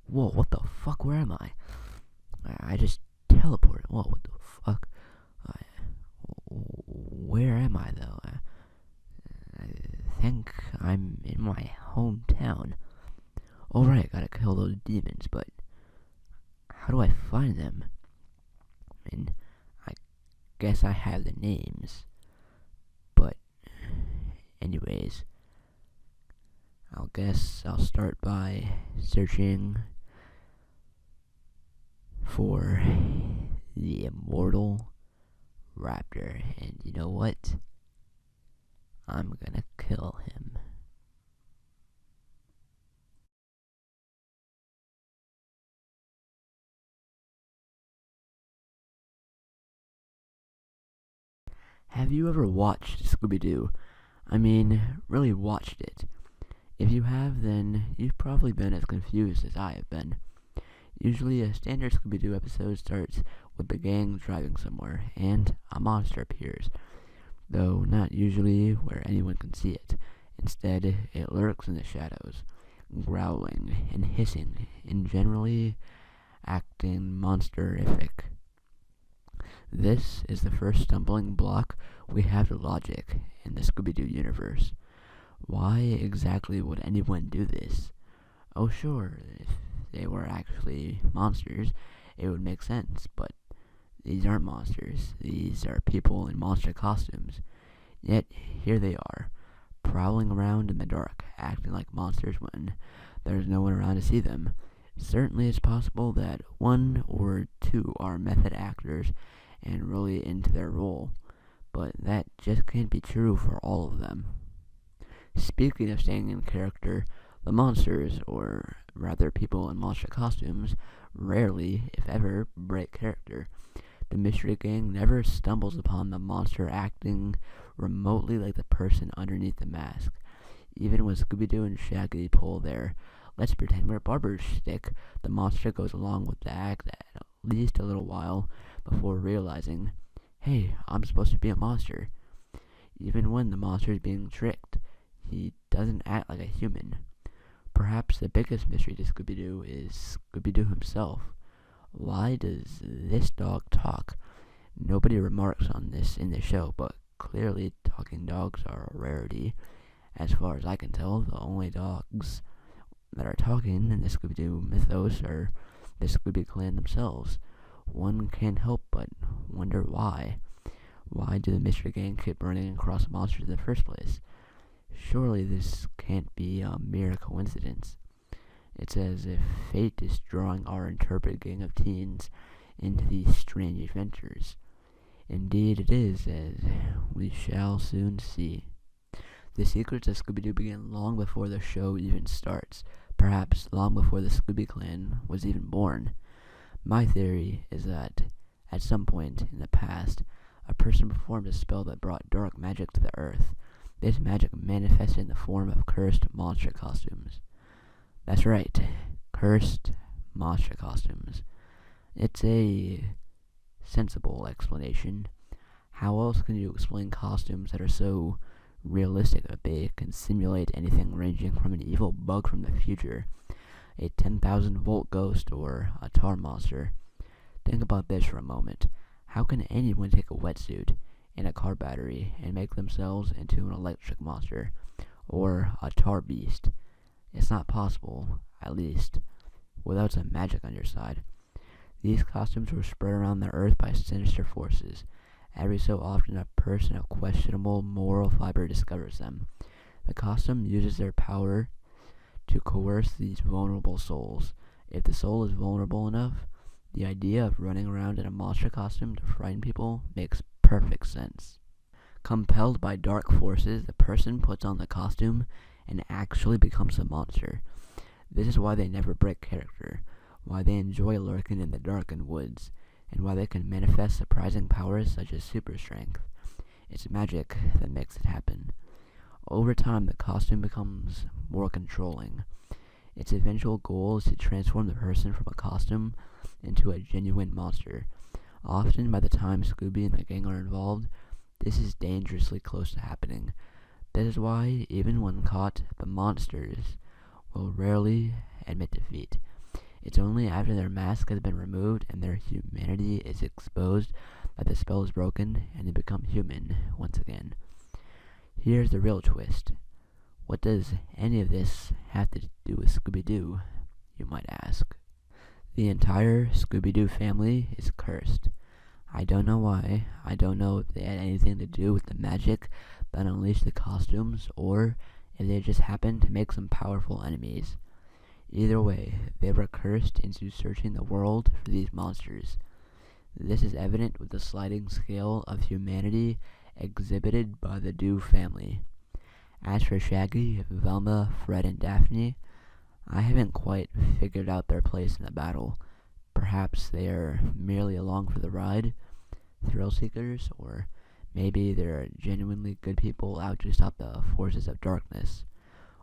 Whoa, what the fuck? Where am I? I just teleported. Whoa, what the fuck? Where am I, though? I think I'm in my hometown. Alright, I gotta kill those demons, but how do I find them? I mean, I guess I have the names, but Anyways, I'll start by searching for the immortal raptor. And you know what? I'm gonna kill him. Have you ever watched Scooby-Doo? I mean, really watched it. If you have, then you've probably been as confused as I have been. Usually, a standard Scooby-Doo episode starts with the gang driving somewhere, and a monster appears, though not usually where anyone can see it. Instead, it lurks in the shadows, growling and hissing, and generally acting monsterific. This is the first stumbling block we have to logic in the Scooby-Doo universe. Why exactly would anyone do this? Oh sure, if they were actually monsters, it would make sense, but these aren't monsters. These are people in monster costumes. Yet, here they are, prowling around in the dark, acting like monsters when there's no one around to see them. Certainly it's possible that one or two are method actors and really into their role, but that just can't be true for all of them. Speaking of staying in character, the monsters, or rather people in monster costumes, rarely, if ever, break character. The mystery gang never stumbles upon the monster acting remotely like the person underneath the mask. Even when Scooby-Doo and Shaggy pull their "let's pretend we're barbers" shtick, the monster goes along with the act at least a little while before realizing, hey, I'm supposed to be a monster. Even when the monster is being tricked, he doesn't act like a human. Perhaps the biggest mystery to Scooby-Doo is Scooby-Doo himself. Why does this dog talk? Nobody remarks on this in the show, but clearly talking dogs are a rarity. As far as I can tell, the only dogs that are talking in the Scooby-Doo mythos are the Scooby Clan themselves. One can't help but wonder why. Why do the mystery gang keep running across monsters in the first place? Surely this can't be a mere coincidence. It's as if fate is drawing our intrepid gang of teens into these strange adventures. Indeed it is, as we shall soon see. The secrets of Scooby-Doo began long before the show even starts, perhaps long before the Scooby Clan was even born. My theory is that, at some point in the past, a person performed a spell that brought dark magic to the earth. This magic manifested in the form of cursed monster costumes. That's right, cursed monster costumes. It's a sensible explanation. How else can you explain costumes that are so realistic that they can simulate anything ranging from an evil bug from the future, a 10,000-volt ghost, or a tar monster? Think about this for a moment. How can anyone take a wetsuit and a car battery and make themselves into an electric monster, or a tar beast? It's not possible, at least, without some magic on your side. These costumes were spread around the earth by sinister forces. Every so often, a person of questionable moral fiber discovers them. The costume uses their power to coerce these vulnerable souls. If the soul is vulnerable enough, the idea of running around in a monster costume to frighten people makes perfect sense. Compelled by dark forces, the person puts on the costume and actually becomes a monster. This is why they never break character, why they enjoy lurking in the darkened woods, and why they can manifest surprising powers such as super strength. It's magic that makes it happen. Over time, the costume becomes more controlling. Its eventual goal is to transform the person from a costume into a genuine monster. Often, by the time Scooby and the gang are involved, this is dangerously close to happening. That is why, even when caught, the monsters will rarely admit defeat. It's only after their mask has been removed and their humanity is exposed that the spell is broken and they become human once again. Here's the real twist. What does any of this have to do with Scooby-Doo, you might ask? The entire Scooby-Doo family is cursed. I don't know why. I don't know if they had anything to do with the magic that unleashed the costumes, or if they just happened to make some powerful enemies. Either way, they were cursed into searching the world for these monsters. This is evident with the sliding scale of humanity exhibited by the Dew family. As for Shaggy, Velma, Fred, and Daphne, I haven't quite figured out their place in the battle. Perhaps they are merely along for the ride, thrill seekers, or maybe they're genuinely good people out to stop the forces of darkness.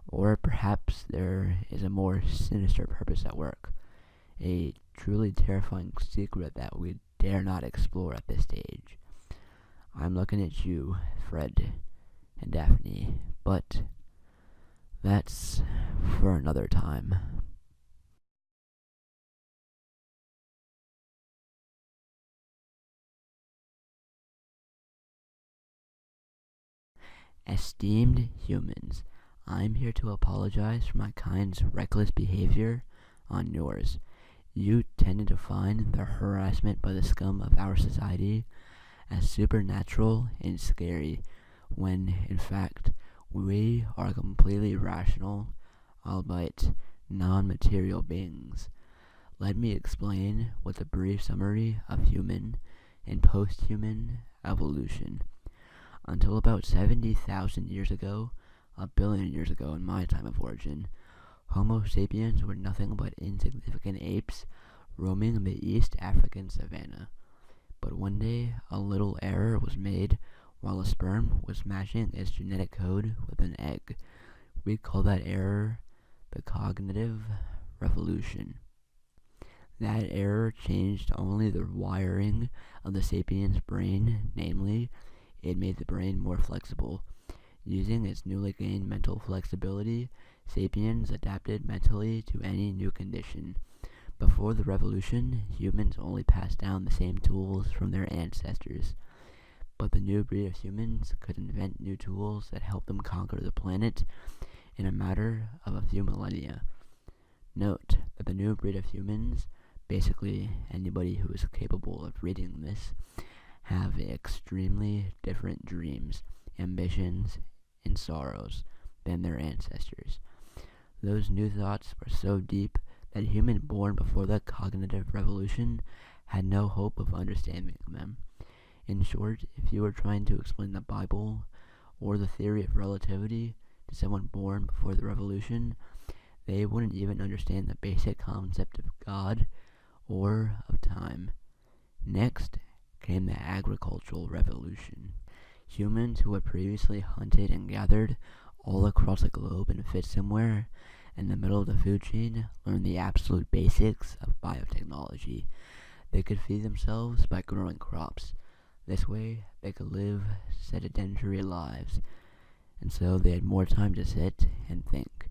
Or perhaps there is a more sinister purpose at work, a truly terrifying secret that we dare not explore at this stage. I'm looking at you, Fred and Daphne, but that's for another time. Esteemed humans, I'm here to apologize for my kind's reckless behavior on yours. You tended to find the harassment by the scum of our society as supernatural and scary, when, in fact, we are completely rational, albeit non-material beings. Let me explain with a brief summary of human and post-human evolution. Until about 70,000 years ago, a billion years ago in my time of origin, Homo sapiens were nothing but insignificant apes roaming the East African savanna. But one day, a little error was made while a sperm was matching its genetic code with an egg. We call that error the cognitive revolution. That error changed only the wiring of the sapiens' brain, namely, it made the brain more flexible. Using its newly gained mental flexibility, sapiens adapted mentally to any new condition. Before the revolution, humans only passed down the same tools from their ancestors. But the new breed of humans could invent new tools that helped them conquer the planet in a matter of a few millennia. Note that the new breed of humans, basically anybody who is capable of reading this, have extremely different dreams, ambitions, and sorrows than their ancestors. Those new thoughts were so deep that a human born before the cognitive revolution had no hope of understanding them. In short, if you were trying to explain the Bible or the theory of relativity to someone born before the revolution, they wouldn't even understand the basic concept of God or of time. Next came the agricultural revolution. Humans who had previously hunted and gathered all across the globe and fit somewhere in the middle of the food chain learned the absolute basics of biotechnology. They could feed themselves by growing crops. This way, they could live sedentary lives, and so they had more time to sit and think.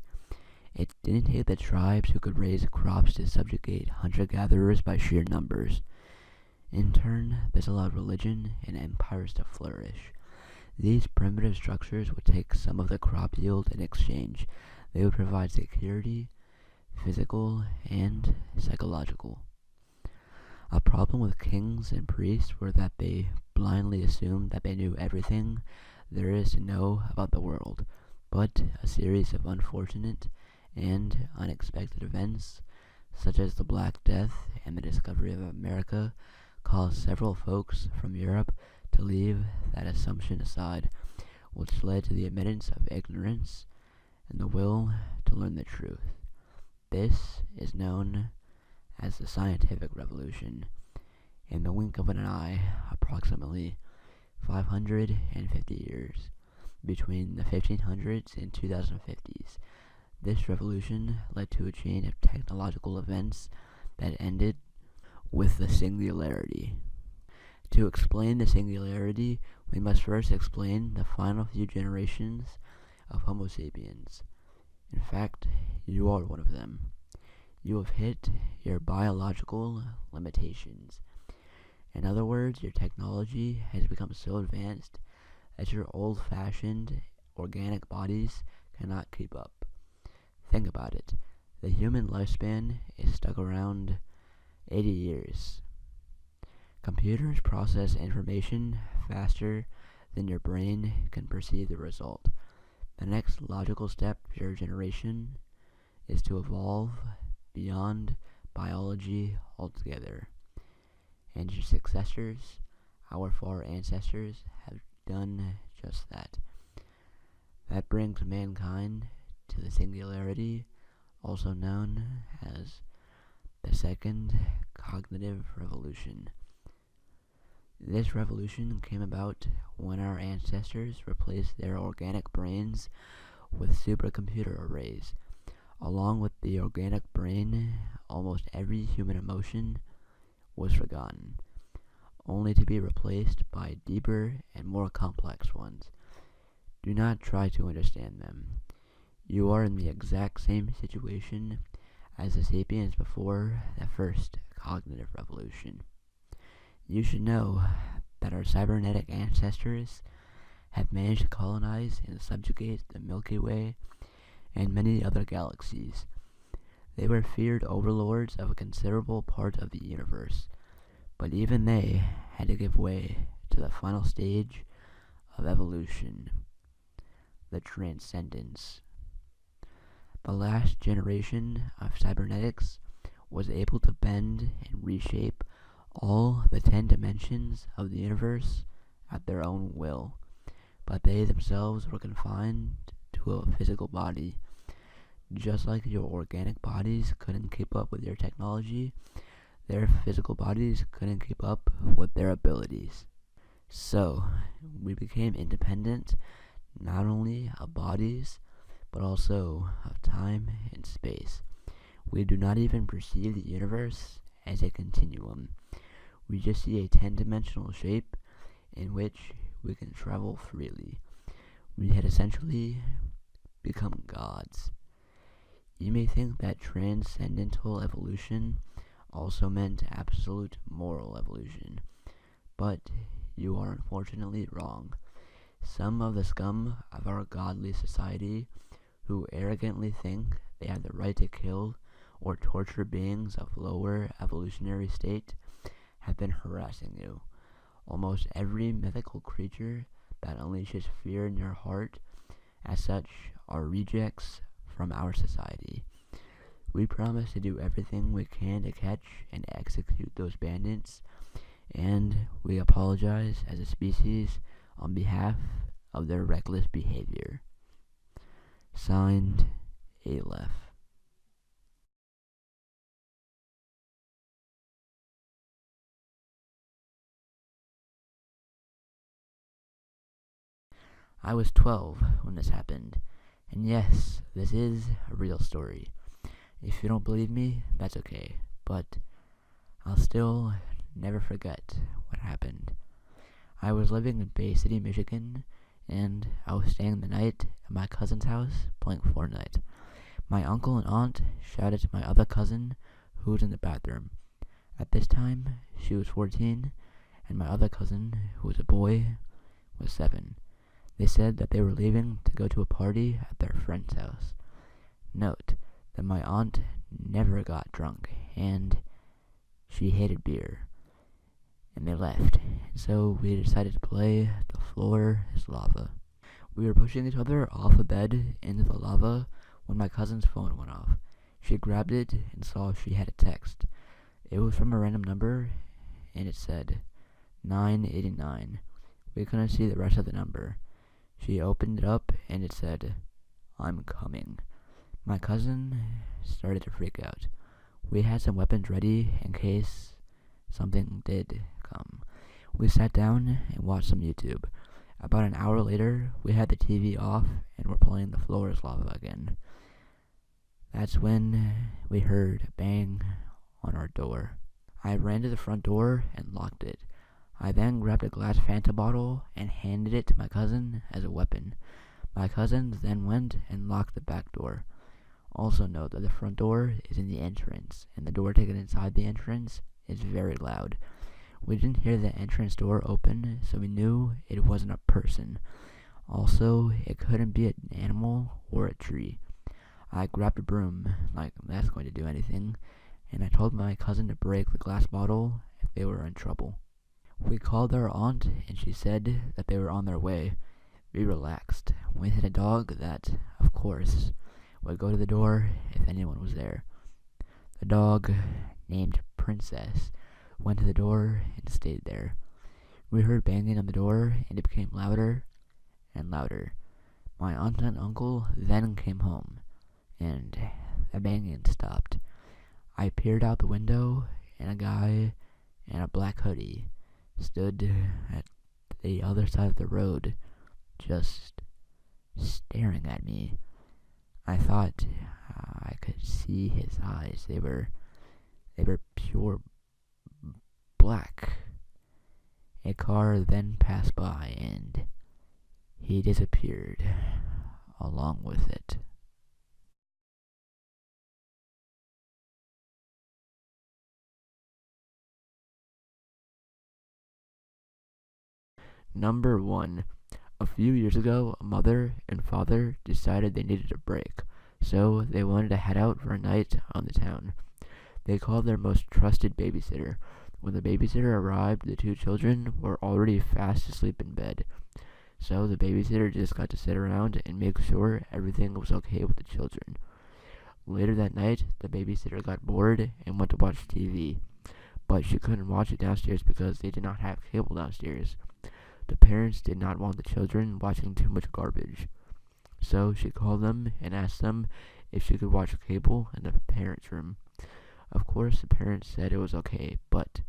It didn't take the tribes who could raise crops to subjugate hunter-gatherers by sheer numbers. In turn, this allowed religion and empires to flourish. These primitive structures would take some of the crop yield in exchange. They would provide security, physical and psychological. A problem with kings and priests were that they blindly assumed that they knew everything there is to know about the world, but a series of unfortunate and unexpected events, such as the Black Death and the discovery of America, caused several folks from Europe to leave that assumption aside, which led to the admittance of ignorance and the will to learn the truth. This is known as the scientific revolution. In the wink of an eye, approximately 550 years, between the 1500s and 2050s, this revolution led to a chain of technological events that ended with the singularity. To explain the singularity, we must first explain the final few generations of Homo sapiens. In fact, you are one of them. You have hit your biological limitations. In other words, your technology has become so advanced that your old-fashioned organic bodies cannot keep up. Think about it. The human lifespan is stuck around 80 years. Computers process information faster then your brain can perceive the result. The next logical step for your generation is to evolve beyond biology altogether. And your successors, our far ancestors, have done just that. That brings mankind to the singularity, also known as the second cognitive revolution. This revolution came about when our ancestors replaced their organic brains with supercomputer arrays. Along with the organic brain, almost every human emotion was forgotten, only to be replaced by deeper and more complex ones. Do not try to understand them. You are in the exact same situation as the sapiens before the first cognitive revolution. You should know that our cybernetic ancestors have managed to colonize and subjugate the Milky Way and many other galaxies. They were feared overlords of a considerable part of the universe, but even they had to give way to the final stage of evolution, the transcendence. The last generation of cybernetics was able to bend and reshape all the 10 dimensions of the universe at their own will, but they themselves were confined to a physical body. Just like your organic bodies couldn't keep up with your technology, their physical bodies couldn't keep up with their abilities. So, we became independent not only of bodies, but also of time and space. We do not even perceive the universe as a continuum. We just see a 10-dimensional shape in which we can travel freely. We had essentially become gods. You may think that transcendental evolution also meant absolute moral evolution, but you are unfortunately wrong. Some of the scum of our godly society who arrogantly think they have the right to kill or torture beings of lower evolutionary state have been harassing you. Almost every mythical creature that unleashes fear in your heart, as such, are rejects from our society. We promise to do everything we can to catch and execute those bandits, and we apologize as a species on behalf of their reckless behavior. Signed, Aleph. I was 12 when this happened, and yes, this is a real story. If you don't believe me, that's okay, but I'll still never forget what happened. I was living in Bay City, Michigan, and I was staying the night at my cousin's house playing Fortnite. My uncle and aunt shouted to my other cousin, who was in the bathroom. At this time, she was 14, and my other cousin, who was a boy, was 7. They said that they were leaving to go to a party at their friend's house. Note that my aunt never got drunk, and she hated beer. And they left, and so we decided to play The Floor is Lava. We were pushing each other off the bed into the lava when my cousin's phone went off. She grabbed it and saw she had a text. It was from a random number, and it said 989. We couldn't see the rest of the number. She opened it up, and it said, "I'm coming." My cousin started to freak out. We had some weapons ready in case something did come. We sat down and watched some YouTube. About an hour later, we had the TV off and were playing The Floor is Lava again. That's when we heard a bang on our door. I ran to the front door and locked it. I then grabbed a glass Fanta bottle and handed it to my cousin as a weapon. My cousin then went and locked the back door. Also note that the front door is in the entrance, and the door taken inside the entrance is very loud. We didn't hear the entrance door open, so we knew it wasn't a person. Also, it couldn't be an animal or a tree. I grabbed a broom, like that's going to do anything, and I told my cousin to break the glass bottle if they were in trouble. We called our aunt, and she said that they were on their way. We relaxed. We had a dog that, of course, would go to the door if anyone was there. The dog, named Princess, went to the door and stayed there. We heard banging on the door, and it became louder and louder. My aunt and uncle then came home, and the banging stopped. I peered out the window, and a guy in a black hoodie stood at the other side of the road, just staring at me. I thought I could see his eyes. They were pure black. A car then passed by, and he disappeared along with it. Number 1. A few years ago, a mother and father decided they needed a break, so they wanted to head out for a night on the town. They called their most trusted babysitter. When the babysitter arrived, the two children were already fast asleep in bed, so the babysitter just got to sit around and make sure everything was okay with the children. Later that night, the babysitter got bored and went to watch TV, but she couldn't watch it downstairs because they did not have cable downstairs. The parents did not want the children watching too much garbage, so she called them and asked them if she could watch cable in the parents' room. Of course, the parents said it was okay, but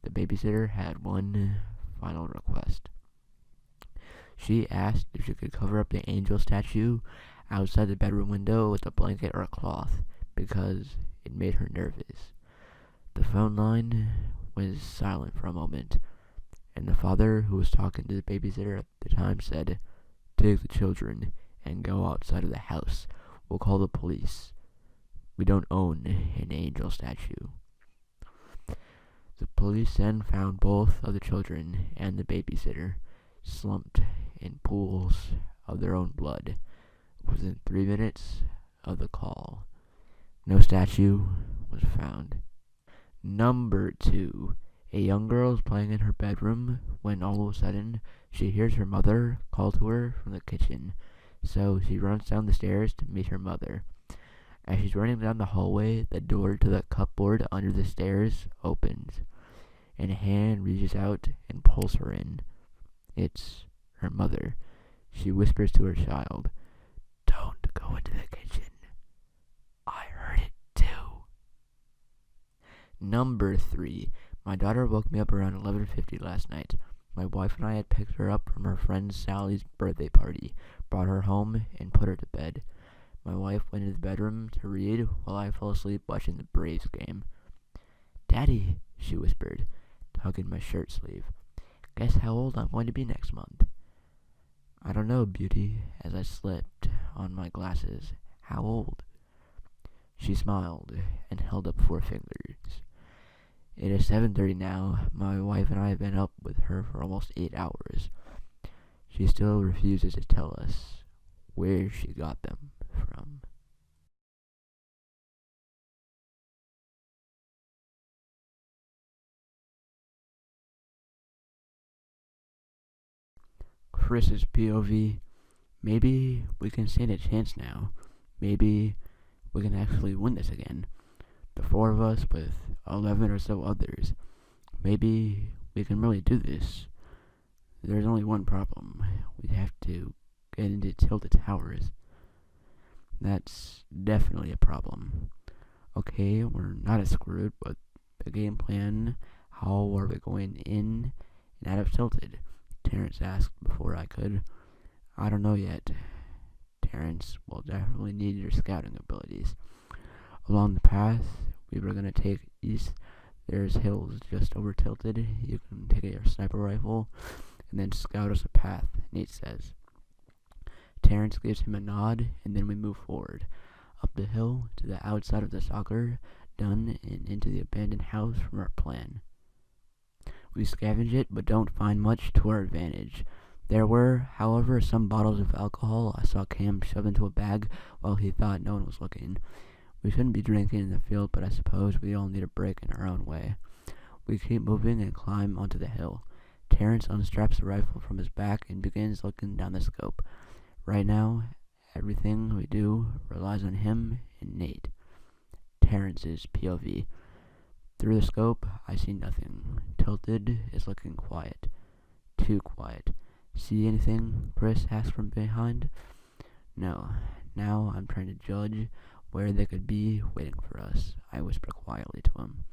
the babysitter had one final request. She asked if she could cover up the angel statue outside the bedroom window with a blanket or a cloth because it made her nervous. The phone line was silent for a moment, and the father who was talking to the babysitter at the time said, "Take the children and go outside of the house. We'll call the police. We don't own an angel statue." The police then found both of the children and the babysitter slumped in pools of their own blood within 3 minutes of the call. No statue was found. Number 2. A young girl is playing in her bedroom when all of a sudden she hears her mother call to her from the kitchen, so she runs down the stairs to meet her mother. As she's running down the hallway, the door to the cupboard under the stairs opens, and a hand reaches out and pulls her in. It's her mother. She whispers to her child, "Don't go into the kitchen. I heard it too." Number 3. My daughter woke me up around 11:50 last night. My wife and I had picked her up from her friend Sally's birthday party, brought her home, and put her to bed. My wife went into the bedroom to read while I fell asleep watching the Braves game. "Daddy," she whispered, tugging my shirt sleeve, "guess how old I'm going to be next month?" "I don't know, Beauty," as I slipped on my glasses. "How old?" She smiled and held up 4 fingers. "It is 7:30 now. My wife and I have been up with her for almost 8 hours. She still refuses to tell us where she got them from." Chris's POV. Maybe we can stand a chance now. Maybe we can actually win this again. The 4 of us with 11 or so others. Maybe we can really do this. There's only one problem. We have to get into Tilted Towers. That's definitely a problem. Okay, we're not as screwed, but the game plan, how are we going in and out of Tilted? Terrence asked before I could. "I don't know yet. Terrence will definitely need your scouting abilities. Along the path we were going to take east, there's hills just over Tilted. You can take your sniper rifle and then scout us a path," Nate says. Terrence gives him a nod, and then we move forward, up the hill to the outside of the soccer dun and into the abandoned house from our plan. We scavenge it, but don't find much to our advantage. There were, however, some bottles of alcohol I saw Cam shove into a bag while he thought no one was looking. We shouldn't be drinking in the field, but I suppose we all need a break in our own way. We keep moving and climb onto the hill. Terrence unstraps the rifle from his back and begins looking down the scope. Right now, everything we do relies on him and Nate. Terrence's POV. Through the scope, I see nothing. Tilted is looking quiet. Too quiet. See anything? Chris asks from behind. No. Now I'm trying to judge where they could be waiting for us. I whisper quietly to him.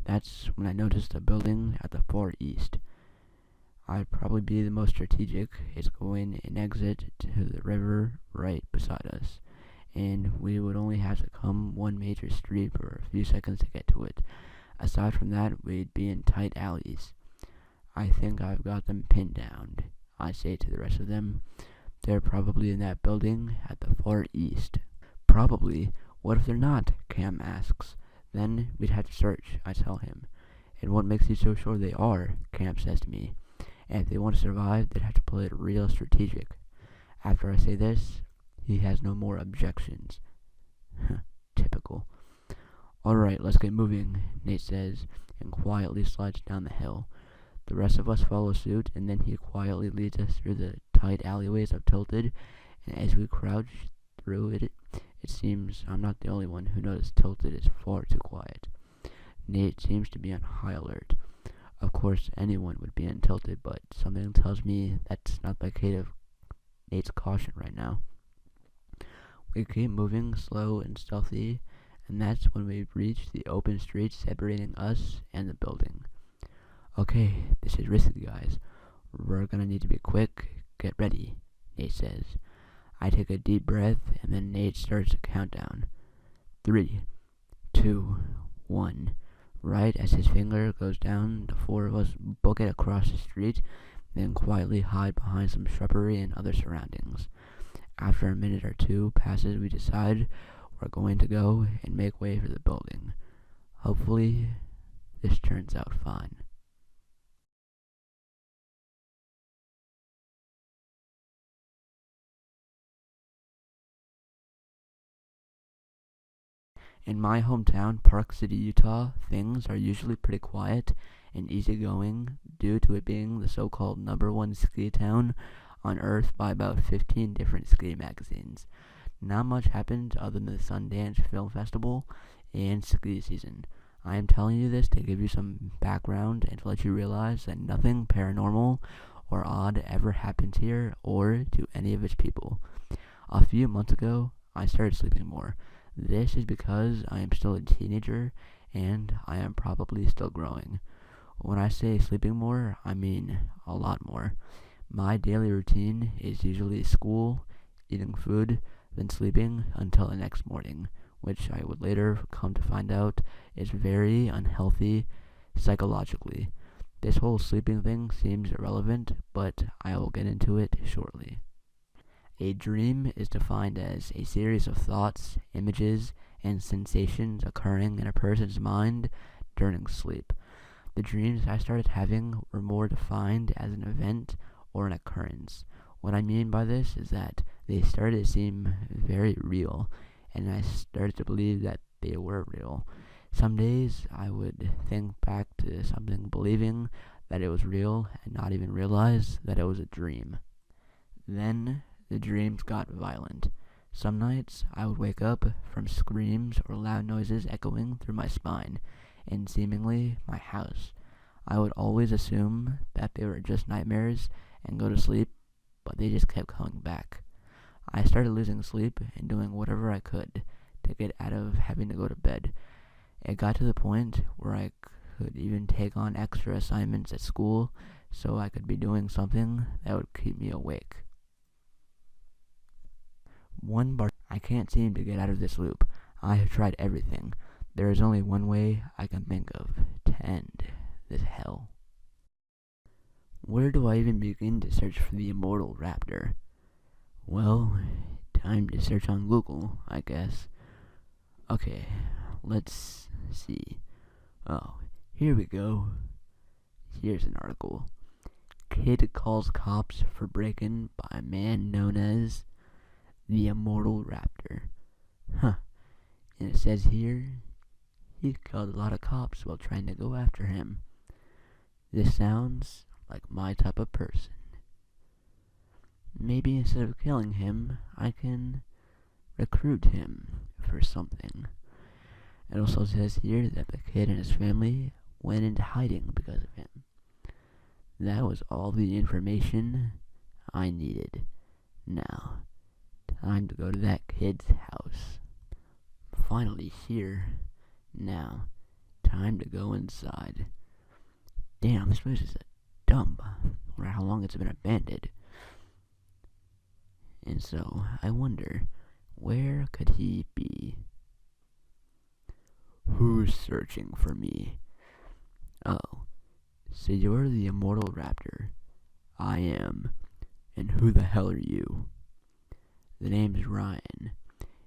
That's when I noticed a building at the far east. I'd probably be the most strategic. It's going an exit to the river right beside us, and we would only have to come one major street for a few seconds to get to it. Aside from that, we'd be in tight alleys. I think I've got them pinned down, I say to the rest of them. They're probably in that building at the far east. Probably. What if they're not? Cam asks. Then we'd have to search, I tell him. And what makes you so sure they are? Cam says to me. And if they want to survive, they'd have to play it real strategic. After I say this, he has no more objections. Typical. Alright, let's get moving, Nate says, and quietly slides down the hill. The rest of us follow suit, and then he quietly leads us through the tight alleyways of Tilted, and as we crouch through it, it seems I'm not the only one who noticed Tilted is far too quiet. Nate seems to be on high alert. Of course, anyone would be on Tilted, but something tells me that's not the case of Nate's caution right now. We keep moving slow and stealthy, and that's when we reach the open street separating us and the building. Okay, this is risky, guys. We're gonna need to be quick. Get ready, Nate says. I take a deep breath, and then Nate starts a countdown. 3, 2, 1. Right as his finger goes down, the four of us book it across the street, then quietly hide behind some shrubbery and other surroundings. After a minute or two passes, we decide we're going to go and make way for the building. Hopefully, this turns out fine. In my hometown, Park City, Utah, things are usually pretty quiet and easygoing due to it being the so-called #1 ski town on Earth by about 15 different ski magazines. Not much happens other than the Sundance Film Festival and ski season. I am telling you this to give you some background and to let you realize that nothing paranormal or odd ever happens here or to any of its people. A few months ago, I started sleeping more. This is because I am still a teenager and I am probably still growing. When I say sleeping more, I mean a lot more. My daily routine is usually school, eating food, then sleeping until the next morning, which I would later come to find out is very unhealthy psychologically. This whole sleeping thing seems irrelevant, but I will get into it shortly. A dream is defined as a series of thoughts, images, and sensations occurring in a person's mind during sleep. The dreams I started having were more defined as an event or an occurrence. What I mean by this is that they started to seem very real, and I started to believe that they were real. Some days I would think back to something believing that it was real and not even realize that it was a dream. Then the dreams got violent. Some nights I would wake up from screams or loud noises echoing through my spine and seemingly my house. I would always assume that they were just nightmares and go to sleep, but they just kept coming back. I started losing sleep and doing whatever I could to get out of having to go to bed. It got to the point where I could even take on extra assignments at school so I could be doing something that would keep me awake. I can't seem to get out of this loop. I have tried everything. There is only one way I can think of to end this hell. Where do I even begin to search for the immortal raptor? Well, time to search on Google, I guess. Okay, let's see. Oh, here we go. Here's an article. Kid calls cops for break-in by a man known as the immortal raptor. And it says here, He killed a lot of cops while trying to go after him. This sounds like my type of person. Maybe instead of killing him, I can recruit him for something. It also says here that the kid and his family went into hiding because of him. That was all the information I needed. Now, time to go to that kid's house. Finally here. Now, time to go inside. Damn, this place is a dump. I wonder how long it's been abandoned. And so, I wonder, where could he be? Who's searching for me? Oh, so you're the immortal raptor. I am. And who the hell are you? The name's Ryan,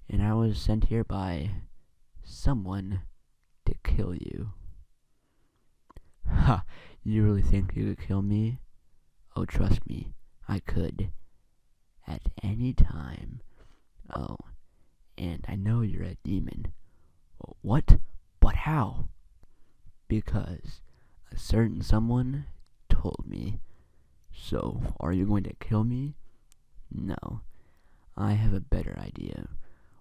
and I was sent here by someone to kill you. Ha! You really think you could kill me? Oh, trust me, I could. At any time. Oh, and I know you're a demon. What? But how? Because a certain someone told me. So, are you going to kill me? No. I have a better idea.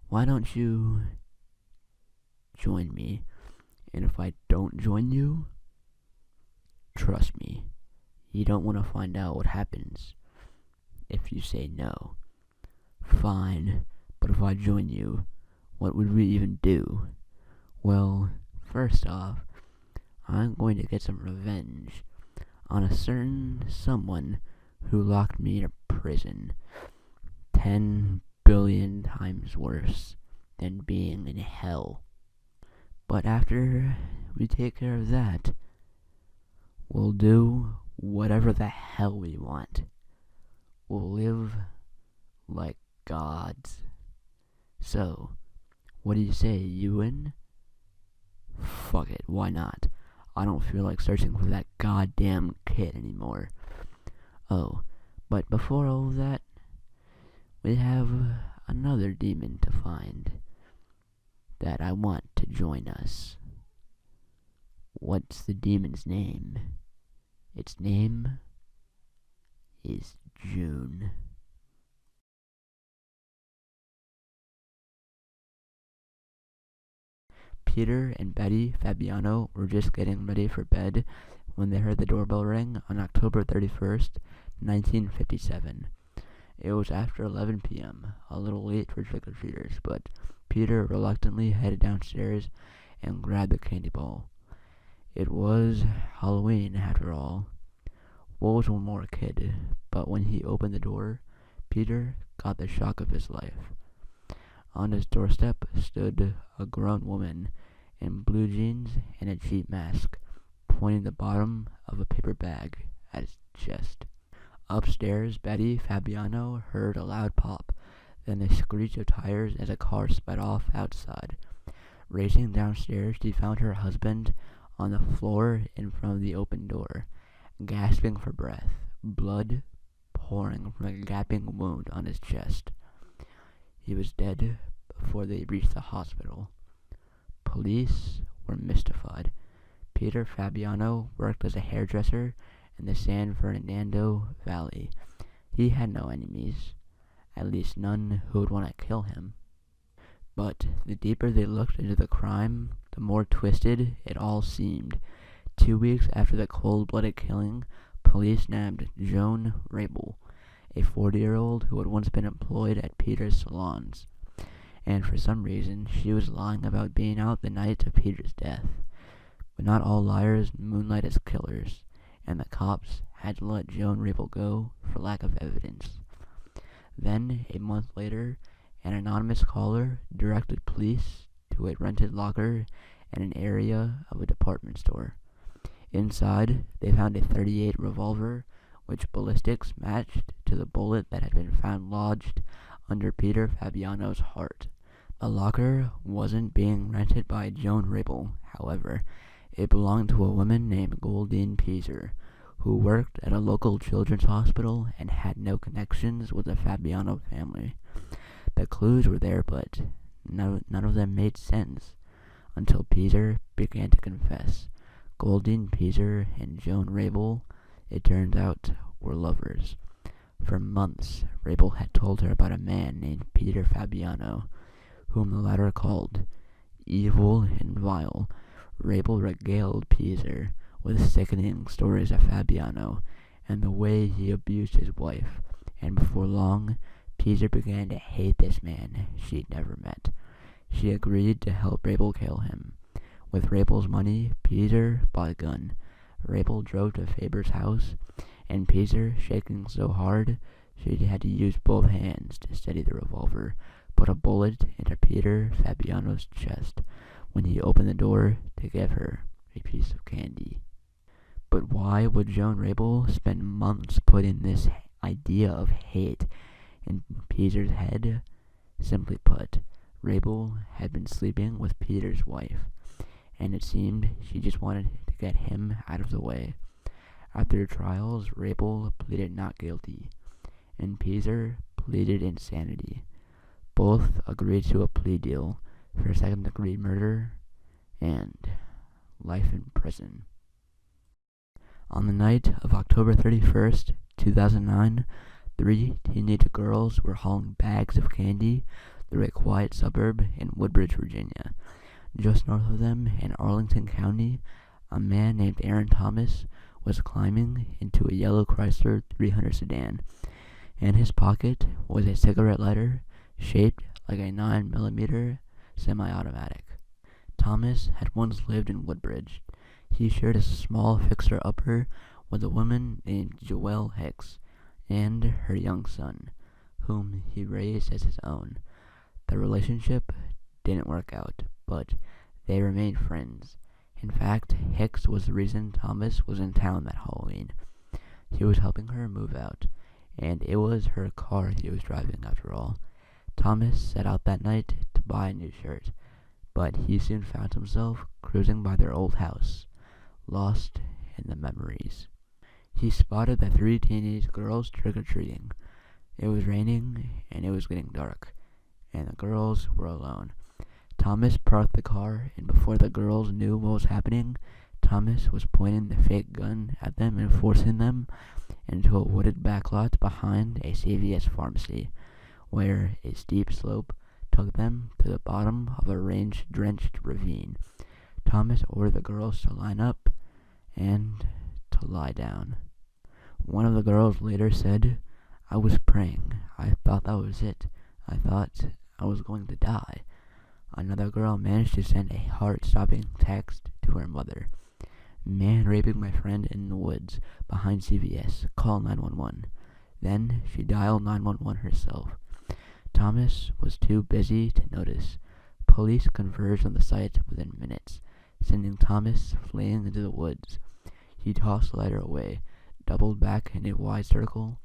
Why don't you join me? And if I don't join you, trust me, you don't want to find out what happens if you say no. Fine, but if I join you, what would we even do? Well, first off, I'm going to get some revenge on a certain someone who locked me in a prison 10 billion times worse than being in hell. But after we take care of that, we'll do whatever the hell we want. We'll live like gods. So, what do you say, you in? Fuck it, why not? I don't feel like searching for that goddamn kid anymore. Oh, but before all of that, we have another demon to find that I want to join us. What's the demon's name? Its name is June. Peter and Betty Fabiano were just getting ready for bed when they heard the doorbell ring on October 31st, 1957. It was after 11 p.m., a little late for trick-or-treaters, but Peter reluctantly headed downstairs and grabbed the candy ball. It was Halloween, after all. Will was one more kid, but when he opened the door, Peter got the shock of his life. On his doorstep stood a grown woman in blue jeans and a cheap mask, pointing the bottom of a paper bag at his chest. Upstairs, Betty Fabiano heard a loud pop, then the screech of tires as a car sped off outside. Racing downstairs, she found her husband on the floor in front of the open door, gasping for breath, blood pouring from a gaping wound on his chest. He was dead before they reached the hospital. Police were mystified. Peter Fabiano worked as a hairdresser in the San Fernando Valley. He had no enemies, at least none who would want to kill him. But the deeper they looked into the crime, the more twisted it all seemed. 2 weeks after the cold-blooded killing, police nabbed Joan Rabel, a 40-year-old who had once been employed at Peter's salons, and for some reason she was lying about being out the night of Peter's death. But not all liars moonlight as killers, and the cops had to let Joan Rabel go for lack of evidence. Then, a month later, an anonymous caller directed police to a rented locker in an area of a department store. Inside, they found a .38 revolver, which ballistics matched to the bullet that had been found lodged under Peter Fabiano's heart. The locker wasn't being rented by Joan Rabel, however. It belonged to a woman named Goldine Peaser, who worked at a local children's hospital and had no connections with the Fabiano family. The clues were there, but none of them made sense. until Peter began to confess. Goldine Peter and Joan Rabel, it turned out, were lovers. For months, Rabel had told her about a man named Peter Fabiano, whom the latter called evil and vile. Rabel regaled Peter with sickening stories of Fabiano and the way he abused his wife, and before long, Peter began to hate this man she'd never met. She agreed to help Rabel kill him. With Rabel's money, Peter bought a gun. Rabel drove to Faber's house, and Peter, shaking so hard she had to use both hands to steady the revolver, put a bullet into Peter Fabiano's chest when he opened the door to give her a piece of candy. But why would Joan Rabel spend months putting this idea of hate in Peter's head? Simply put, Rabel had been sleeping with Peter's wife, and it seemed she just wanted to get him out of the way. After trials, Rabel pleaded not guilty, and Peter pleaded insanity. Both agreed to a plea deal for second-degree murder and life in prison. On the night of October 31st, 2009, 3 teenage girls were hauling bags of candy through a quiet suburb in Woodbridge, Virginia. Just north of them, in Arlington County, a man named Aaron Thomas was climbing into a yellow Chrysler 300 sedan. In his pocket was a cigarette lighter shaped like a 9mm semi-automatic. Thomas had once lived in Woodbridge. He shared a small fixer-upper with a woman named Joelle Hicks and her young son, whom he raised as his own. The relationship didn't work out, but they remained friends. In fact, Hicks was the reason Thomas was in town that Halloween. He was helping her move out, and it was her car he was driving after all. Thomas set out that night to buy a new shirt, but he soon found himself cruising by their old house, lost in the memories. He spotted the 3 teenage girls trick-or-treating. It was raining, and it was getting dark, and the girls were alone. Thomas parked the car, and before the girls knew what was happening, Thomas was pointing the fake gun at them and forcing them into a wooded backlot behind a CVS pharmacy, where a steep slope took them to the bottom of a rain-drenched ravine. Thomas ordered the girls to line up and to lie down. One of the girls later said, "I was praying. I thought that was it. I thought I was going to die." Another girl managed to send a heart-stopping text to her mother. "Man raping my friend in the woods behind CVS. Call 911. Then she dialed 911 herself. Thomas was too busy to notice. Police converged on the site within minutes, sending Thomas fleeing into the woods. He tossed the lighter away, doubled back in a wide circle,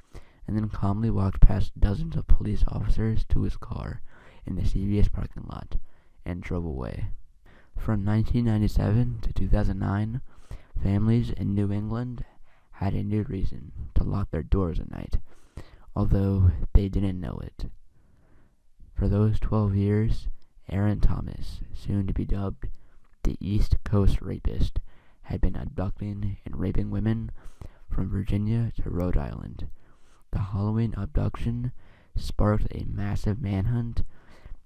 and then calmly walked past dozens of police officers to his car in the CVS parking lot and drove away. From 1997 to 2009, families in New England had a new reason to lock their doors at night, although they didn't know it. For those 12 years, Aaron Thomas, soon to be dubbed the East Coast Rapist, had been abducting and raping women from Virginia to Rhode Island. The Halloween abduction sparked a massive manhunt,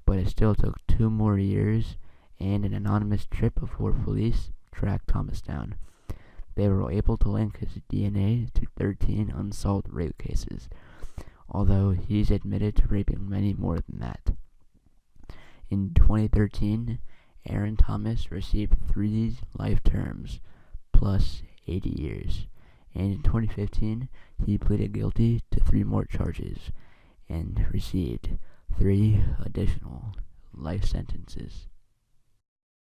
but it still took 2 more years and an anonymous trip before police tracked Thomas down. They were able to link his DNA to 13 unsolved rape cases, although he's admitted to raping many more than that. In 2013, Aaron Thomas received 3 life terms, plus 80 years, and in 2015, he pleaded guilty to 3 more charges, and received 3 additional life sentences.